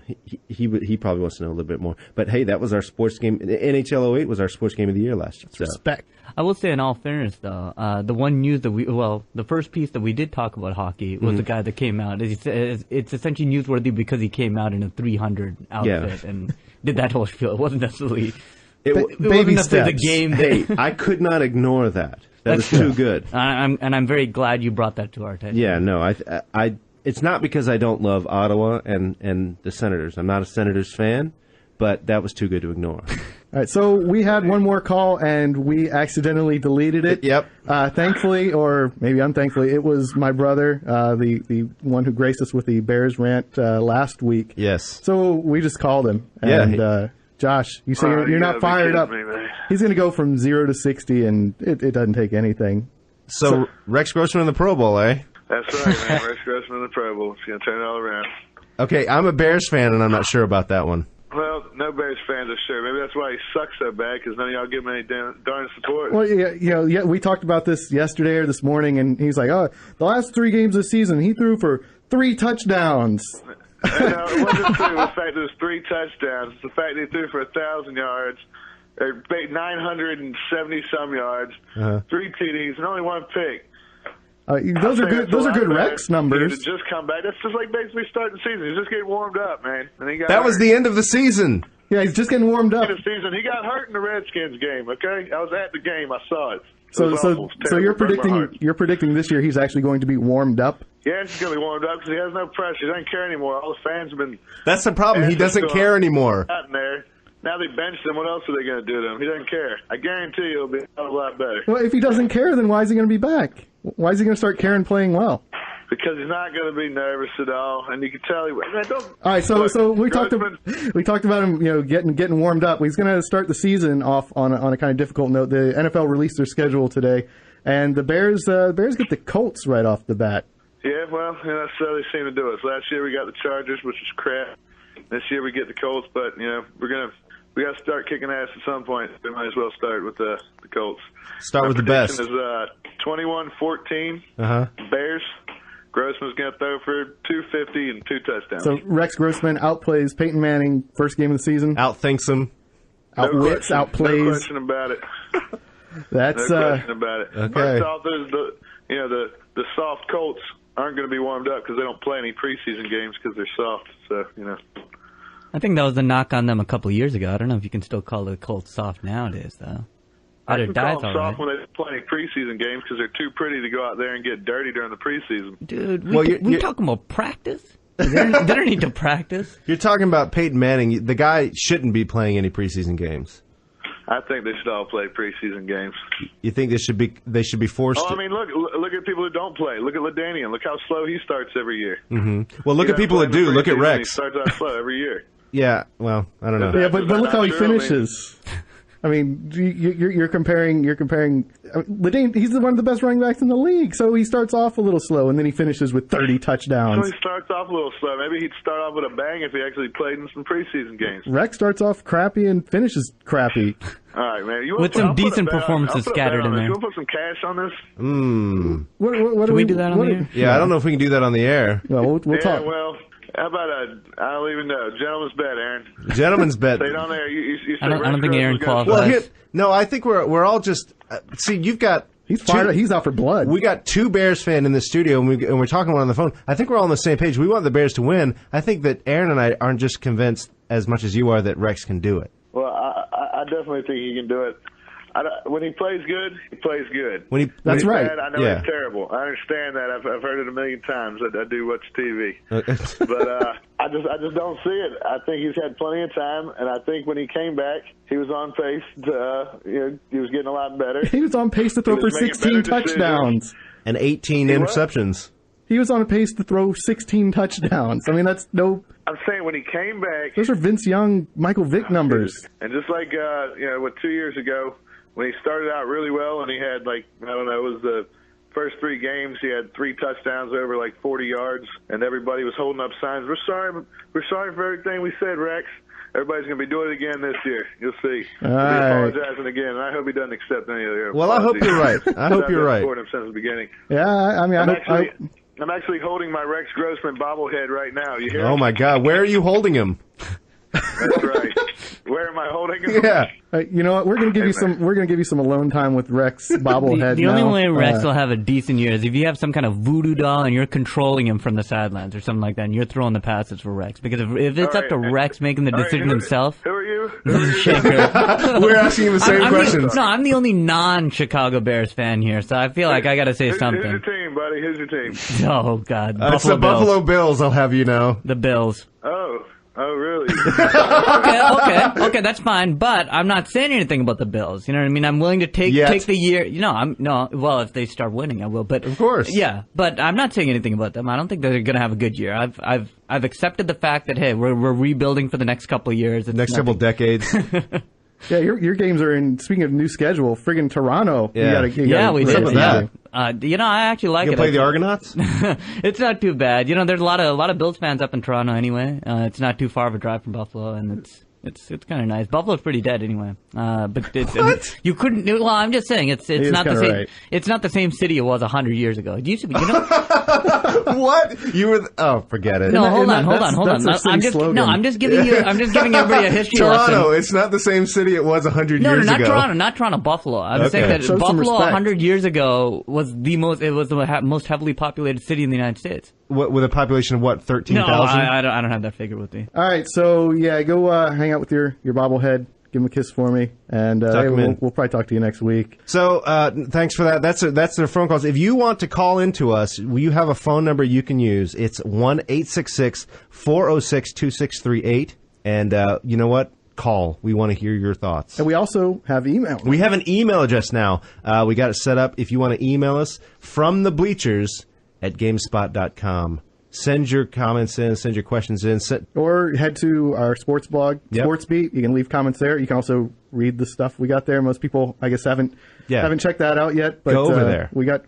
He probably wants to know a little bit more. But hey, that was our sports game. NHL 08 was our sports game of the year last year. So.
Respect.
I will say, in all fairness, though, the one news that the first piece that we did talk about hockey was the guy that came out. It's essentially newsworthy because he came out in a 300 outfit and did that whole spiel. It wasn't necessarily
baby steps.
The game.
Hey, I could not ignore that. That was too good.
I'm very glad you brought that to our attention.
Yeah, no, I it's not because I don't love Ottawa and the Senators. I'm not a Senators fan, but that was too good to ignore.
All right, so we had one more call, and we accidentally deleted it.
Yep.
Thankfully, or maybe unthankfully, it was my brother, the one who graced us with the Bears rant last week.
Yes.
So we just called him. And, Josh, you say you're not fired up. He's going to go from 0 to 60, and it doesn't take anything.
So Rex Grossman in the Pro Bowl, eh?
That's right, man. Rex Grossman in the Pro Bowl. He's going to turn it all around.
Okay, I'm a Bears fan, and I'm not sure about that one.
Well, no Bears fans are sure. Maybe that's why he sucks so bad, because none of y'all give him any darn support.
Well, yeah, we talked about this yesterday or this morning, and he's like, the last 3 games of the season, he threw for 3 touchdowns.
No, it wasn't true. The fact there was 3 touchdowns. It's the fact that he threw for 1,000 yards, or 970 some yards, 3 TDs, and only 1 pick.
Those are good Rex numbers.
He just come back. That's just like basically starting the season. He's just getting warmed up, man. And he got
that was the end of the season.
Yeah, he's just getting warmed up.
The season. He got hurt in the Redskins game. Okay, I was at the game. I saw it.
So you're predicting this year he's actually going to be warmed up?
Yeah, he's going to be warmed up because he has no pressure. He doesn't care anymore. All the fans have been.
That's the problem. He doesn't care anymore.
Out there. Now they benched him. What else are they going to do to him? He doesn't care. I guarantee he'll be a lot better.
Well, if he doesn't care, then why is he going to be back? Why is he going to start caring playing well?
Because he's not going to be nervous at all, and you can tell he.
All right, so we talked about him, getting warmed up. He's going to start the season off on a kind of difficult note. The NFL released their schedule today, and the Bears get the Colts right off the bat.
Yeah, well, that's how they seem to do it. So last year we got the Chargers, which is crap. This year we get the Colts, but we got to start kicking ass at some point. We might as well start with the Colts.
Start with the best.
Is 21-14. Bears. Grossman's going to throw for 250 and 2 touchdowns.
So Rex Grossman outplays Peyton Manning first game of the season.
Outthinks him.
Outwits, outplays.
No question about it.
That's
no question about it.
Okay.
First off, the soft Colts aren't going to be warmed up because they don't play any preseason games because they're soft. So
I think that was the knock on them a couple of years ago. I don't know if you can still call the Colts soft nowadays, though.
I can call them soft when they play any preseason games because they're too pretty to go out there and get dirty during the preseason.
Dude, we're talking about practice? They don't need to practice.
You're talking about Peyton Manning. The guy shouldn't be playing any preseason games.
I think they should all play preseason games.
You think they should be forced?
Oh, I mean, look at people who don't play. Look at LaDainian. Look how slow he starts every year.
Mm-hmm. Well, look at people that do. Look at Rex.
He starts out slow every year.
Yeah. Well, I don't know.
Yeah, but look how he finishes. I mean, you're comparing. LaDainian, he's one of the best running backs in the league. So he starts off a little slow, and then he finishes with 30 touchdowns.
So he starts off a little slow. Maybe he'd start off with a bang if he actually played in some preseason games.
Rex starts off crappy and finishes crappy.
All right, man.
With some decent performances scattered in there.
You want to put some cash on this?
What
Can we do that on the air?
Yeah, I don't know if we can do that on the air.
Well, we'll talk.
Well. How about I don't even know. Gentleman's bet, Aaron.
Gentleman's bet.
Say it on there. You
I don't think Aaron qualifies.
Well, no, I think we're all just see. You've got
he's fired. He's out for blood.
We got 2 Bears fans in the studio, and we're talking one on the phone. I think we're all on the same page. We want the Bears to win. I think that Aaron and I aren't just convinced as much as you are that Rex can do it.
Well, I definitely think he can do it. When he plays good, he plays good.
That's right.
Bad, I know he's terrible. I understand that. I've heard it a million times. I do watch TV, but I just don't see it. I think he's had plenty of time, and I think when he came back, he was on pace. He was getting a lot better.
He was on pace to throw for 16 touchdowns
and 18 interceptions.
He was on pace to throw 16 touchdowns. I mean, that's no.
I'm saying when he came back,
those are Vince Young, Michael Vick numbers.
And just like 2 years ago. When he started out really well and he had, it was the first 3 games, he had 3 touchdowns over like 40 yards, and everybody was holding up signs. We're sorry for everything we said, Rex. Everybody's going to be doing it again this year. You'll see. He'll be apologizing again, and I hope he doesn't accept any of the
Well, I hope you're right. I hope you're right.
Him since the beginning.
Yeah, I mean,
I'm actually holding my Rex Grossman bobblehead right now. You hear?
Oh my God, where are you holding him?
That's right. Where am I holding him?
Yeah.
You know what? We're gonna give you some. We're gonna give you some alone time with Rex bobblehead.
The only way Rex will have a decent year is if you have some kind of voodoo doll and you're contrling him from the sidelines or something like that, and you're throwing the passes for Rex. Because if it's up to Rex making the decision himself,
who are you?
Shanker.
We're asking him the same questions.
I'm the only non-Chicago Bears fan here, so I feel like I got to say something.
Who's your team, buddy? Who's your team?
Oh God,
It's the Buffalo Bills. I'll have you know.
The Bills.
Oh, really?
Okay, that's fine. But I'm not saying anything about the Bills. You know what I mean? I'm willing to take the year. Well, if they start winning, I will. But
of course,
yeah. But I'm not saying anything about them. I don't think they're going to have a good year. I've accepted the fact that hey, we're rebuilding for the next couple of years.
Next couple decades.
Yeah, your games are in. Speaking of new schedule, friggin' Toronto.
Yeah,
we did.
Some of that.
I actually like
you
it.
Play the Argonauts?
It's not too bad. There's a lot of Bills fans up in Toronto anyway. It's not too far of a drive from Buffalo, and it's kind of nice. Buffalo's pretty dead anyway. But
what?
You couldn't. Well, I'm just saying it's not the same. Right. It's not the same city it was 100 years ago. It used to be.
What? You were? Oh, forget it.
No, hold on. I'm just giving everybody a history lesson.
Toronto. It's not the same city it was 100 years ago.
No, not Toronto. Buffalo. I'm saying that Buffalo 100 years ago was the most heavily populated city in the United States.
With a population of what, 13,000?
No, I don't have that figure with me.
All right, so yeah, go hang out with your bobblehead. Give him a kiss for me, and we'll probably talk to you next week.
So thanks for that. That's their phone calls. If you want to call into us, you have a phone number you can use. It's 1-866-406-2638. And you know what? Call. We want to hear your thoughts.
And we also have email.
We have an email address now. We got it set up. If you want to email us, from the Bleachers at Gamespot.com. Send your comments in, send your questions in.
Or head to our sports blog, Sports Beat. You can leave comments there. You can also read the stuff we got there. Most people, I guess, haven't checked that out yet. But,
go over there.
Go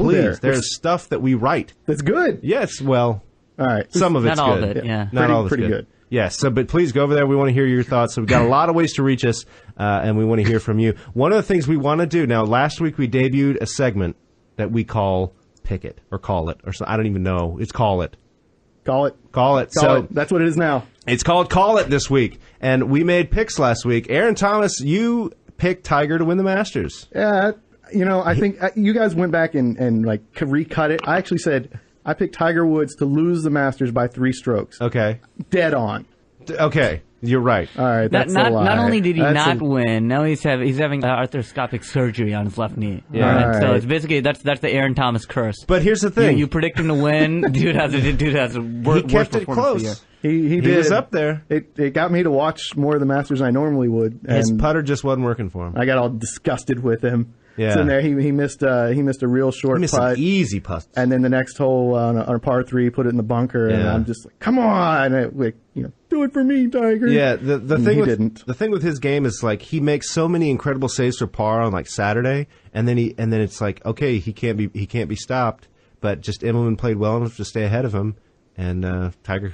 Please,
there.
There's stuff that we write.
That's good.
Yes, well,
all right.
Some of it's
not
good.
All of it, yeah.
Not all of it's
pretty good.
Yes, but please go over there. We want to hear your thoughts. So we've got a lot of ways to reach us, and we want to hear from you. One of the things we want to do, now, last week we debuted a segment that we call Pick It, or Call It, or so, I don't even know. It's Call It.
Call it. That's what it is now.
It's called Call It this week, and we made picks last week. Aaron Thomas, you picked Tiger to win the Masters.
Yeah, I think you guys went back and like recut it. I actually said I picked Tiger Woods to lose the Masters by 3 strokes.
Okay.
Dead on.
Okay. You're right.
All right, that's a lie.
Not only did he not win, now he's having arthroscopic surgery on his left knee.
Yeah.
Right. So it's basically that's the Aaron Thomas curse.
But here's the thing:
you predict him to win. Dude has a
he kept it close.
He did.
He was up there.
It got me to watch more of the Masters than I normally would.
His putter just wasn't working for him.
I got all disgusted with him.
Yeah.
Sitting there, he missed a real short putt.
Some easy putts.
And then the next hole on a par 3, put it in the bunker, and I'm just like, come on, do it for me, Tiger.
Yeah, the thing
didn't.
With his game is like he makes so many incredible saves for par on like Saturday, and then it's like, okay, he can't be stopped. But just Immelman played well enough to stay ahead of him, and Tiger's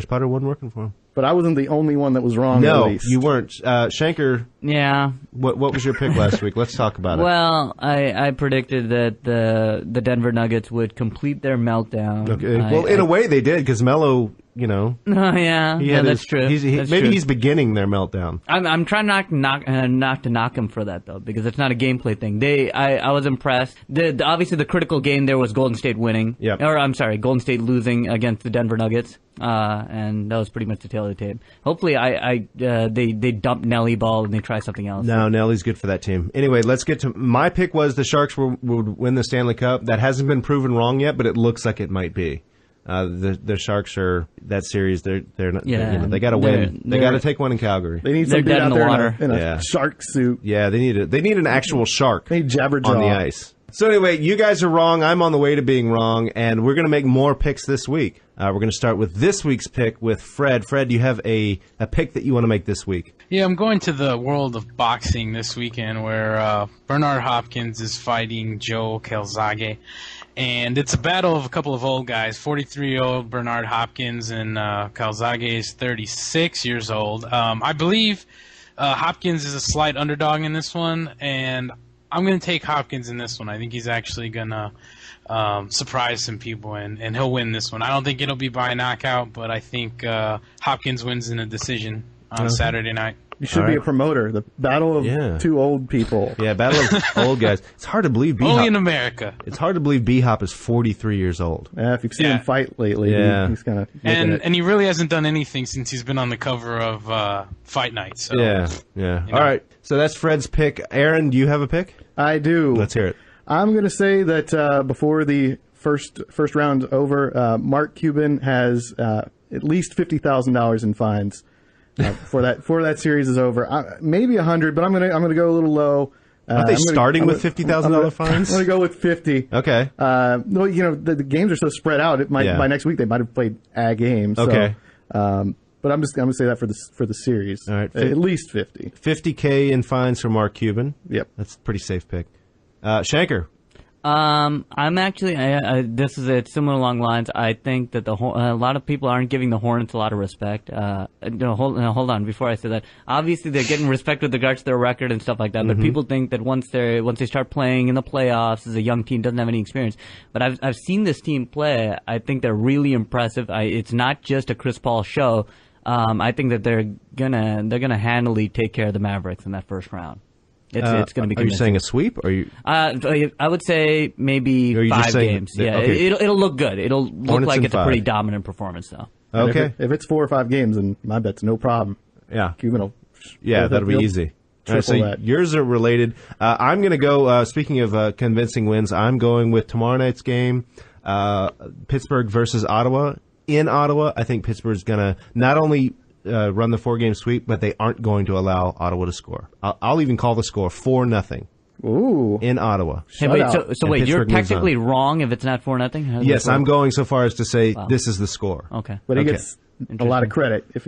putter wasn't working for him.
But I wasn't the only one that was wrong.
No,
at least.
you weren't. Shanker.
Yeah.
What was your pick last week? Let's talk about it.
Well, I predicted that the Denver Nuggets would complete their meltdown.
Okay. In a way, they did because Melo.
That's true.
He's beginning their meltdown.
I'm trying not to knock him for that though, because it's not a gameplay thing. I was impressed. Obviously the critical game there was Golden State winning.
Yep.
Or I'm sorry, Golden State losing against the Denver Nuggets. And that was pretty much the tail of the tape. Hopefully they dump Nelly ball and they try something else.
No, Nelly's good for that team. Anyway, let's get to my pick. Was the Sharks would win the Stanley Cup. That hasn't been proven wrong yet, but it looks like it might be. The Sharks are that series. They're not. Yeah, they got to win. They got to take one in Calgary.
They need some dude out there in a shark suit.
Yeah, they need an actual shark.
They need Jabberjaw
on the ice. So anyway, you guys are wrong. I'm on the way to being wrong, and we're going to make more picks this week. We're going to start with this week's pick with Fred. Fred, do you have a pick that you want to make this week?
Yeah, I'm going to the world of boxing this weekend where Bernard Hopkins is fighting Joe Calzaghe. And it's a battle of a couple of old guys, 43-year-old Bernard Hopkins and Calzaghe is 36 years old. I believe Hopkins is a slight underdog in this one, and I'm going to take Hopkins in this one. I think he's actually going to surprise some people, and he'll win this one. I don't think it'll be by a knockout, but I think Hopkins wins in a decision on Saturday night.
You should be a promoter. The battle of two old people.
Yeah, battle of old guys. It's hard to believe
Only in America.
It's hard to believe B-Hop is 43 years old.
Yeah, if you've seen him fight lately, he's kind of...
And he really hasn't done anything since he's been on the cover of Fight Night. So,
yeah. All right, so that's Fred's pick. Aaron, do you have a pick?
I do.
Let's hear it. I'm
going to say that before the first round over, Mark Cuban has at least $50,000 in fines. Before that series is over, maybe 100, but I'm gonna go a little low.
Are they starting with $50,000 fines?
I'm gonna go with 50.
Okay.
Well, the games are so spread out. It might by next week they might have played a game. So,
okay.
But I'm gonna say that for the series.
All right.
At least 50.
$50K in fines for Mark Cuban.
Yep.
That's a pretty safe pick. Shanker.
I'm actually. This is similar along lines. I think that a lot of people aren't giving the Hornets a lot of respect. No, hold on. Before I say that, obviously they're getting respect with regards to their record and stuff like that. But people think that once they start playing in the playoffs as a young team, doesn't have any experience. But I've seen this team play. I think they're really impressive. It's not just a Chris Paul show. I think that they're gonna handily take care of the Mavericks in that first round. It's going to be.
Are you saying a sweep? Or are you?
I would say maybe 5 games. Yeah,
okay.
It'll look good. It'll look
Hornets
like it's
5.
a pretty dominant performance, though.
Okay.
If it's 4 or 5 games, then my bet's no problem.
Yeah,
Cuban will.
Yeah, that'll be easy. All right, so yours are related. I'm going to go. Speaking of convincing wins, I'm going with tomorrow night's game, Pittsburgh versus Ottawa. In Ottawa, I think Pittsburgh's going to not only run the 4-game sweep, but they aren't going to allow Ottawa to score. I'll even call the score 4-0.
Ooh.
In Ottawa.
Hey, wait, so wait, you're technically wrong if it's not 4-0?
Yes, I'm going so far as to say this is the score.
Okay.
But he gets a lot of credit if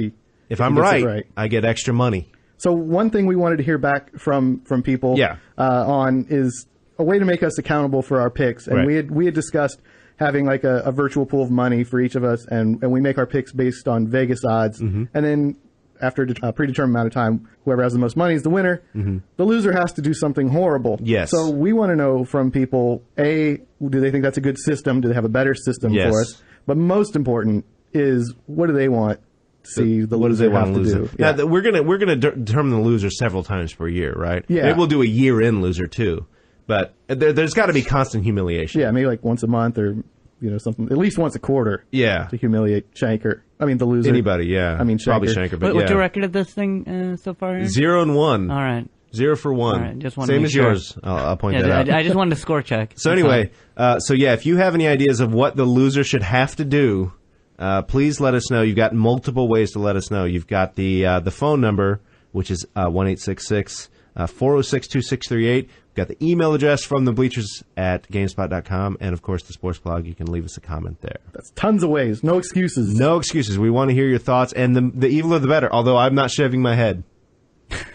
I'm right, I get extra money.
So one thing we wanted to hear back from people on is a way to make us accountable for our picks. And we had discussed having like a virtual pool of money for each of us, and we make our picks based on Vegas odds. And then after a predetermined amount of time, whoever has the most money is the winner. The loser has to do something horrible.
Yes.
So we want to know from people, A, do they think that's a good system? Do they have a better system for us? But most important is, what do they want to see the loser have to do?
Yeah. Now, we're gonna determine the loser several times per year, right?
Yeah.
Maybe we'll do a year-end loser, too. But there's got to be constant humiliation.
Yeah, maybe like once a month or something, at least once a quarter.
Yeah.
To humiliate Shanker. I mean, the loser.
Anybody, yeah.
I mean, Shanker.
Probably Shanker, but
What's your record of this thing so far?
0-1.
All right.
0 for 1.
All right, just wanted
Same
to
as
make
yours. I'll point that out.
I just wanted to score check.
So anyway, if you have any ideas of what the loser should have to do, please let us know. You've got multiple ways to let us know. You've got the phone number, which is 1-866-406-2638. We've got the email address from the Bleachers at Gamespot.com, and of course the sports blog. You can leave us a comment there.
That's tons of ways. No excuses.
No excuses. We want to hear your thoughts, and the eviler the better. Although I'm not shaving my head.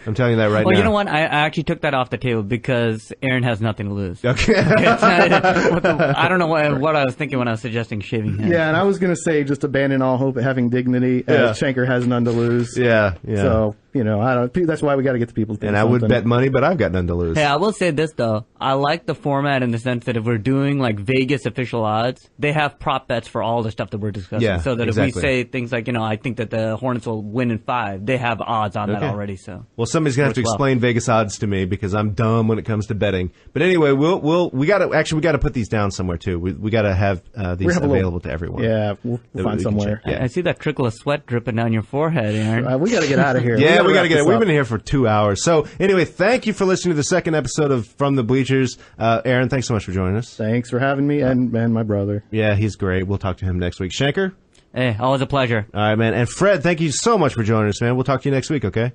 I'm telling you that right now.
Well, you know what? I actually took that off the table because Aaron has nothing to lose.
Okay.
I don't know what I was thinking when I was suggesting shaving head.
Yeah, and I was going to say just abandon all hope of having dignity. Shanker has none to lose.
Yeah.
So, that's why we got to get the people to do
And I would bet money, but I've got none to lose.
Hey, I will say this, though. I like the format in the sense that if we're doing, like, Vegas official odds, they have prop bets for all the stuff that we're discussing.
Yeah,
so that
exactly.
if we say things like, I think that the Hornets will win in 5, they have odds on that already. So
well, somebody's going to have to explain Vegas odds to me because I'm dumb when it comes to betting. But anyway, we got to put these down somewhere, too. We got to have these available to everyone.
Yeah, we'll find somewhere.
I see that trickle of sweat dripping down your forehead, Aaron.
We got to get out of here.
Yeah, we got to get it. We've been here for 2 hours. So anyway, thank you for listening to the second episode of From the Bleachers. Aaron, thanks so much for joining us.
Thanks for having me and my brother.
Yeah, he's great. We'll talk to him next week. Shanker?
Hey, always a pleasure.
All right, man. And Fred, thank you so much for joining us, man. We'll talk to you next week, okay?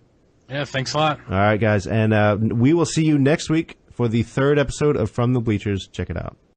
Yeah, thanks a lot.
All right, guys. And we will see you next week for the third episode of From the Bleachers. Check it out.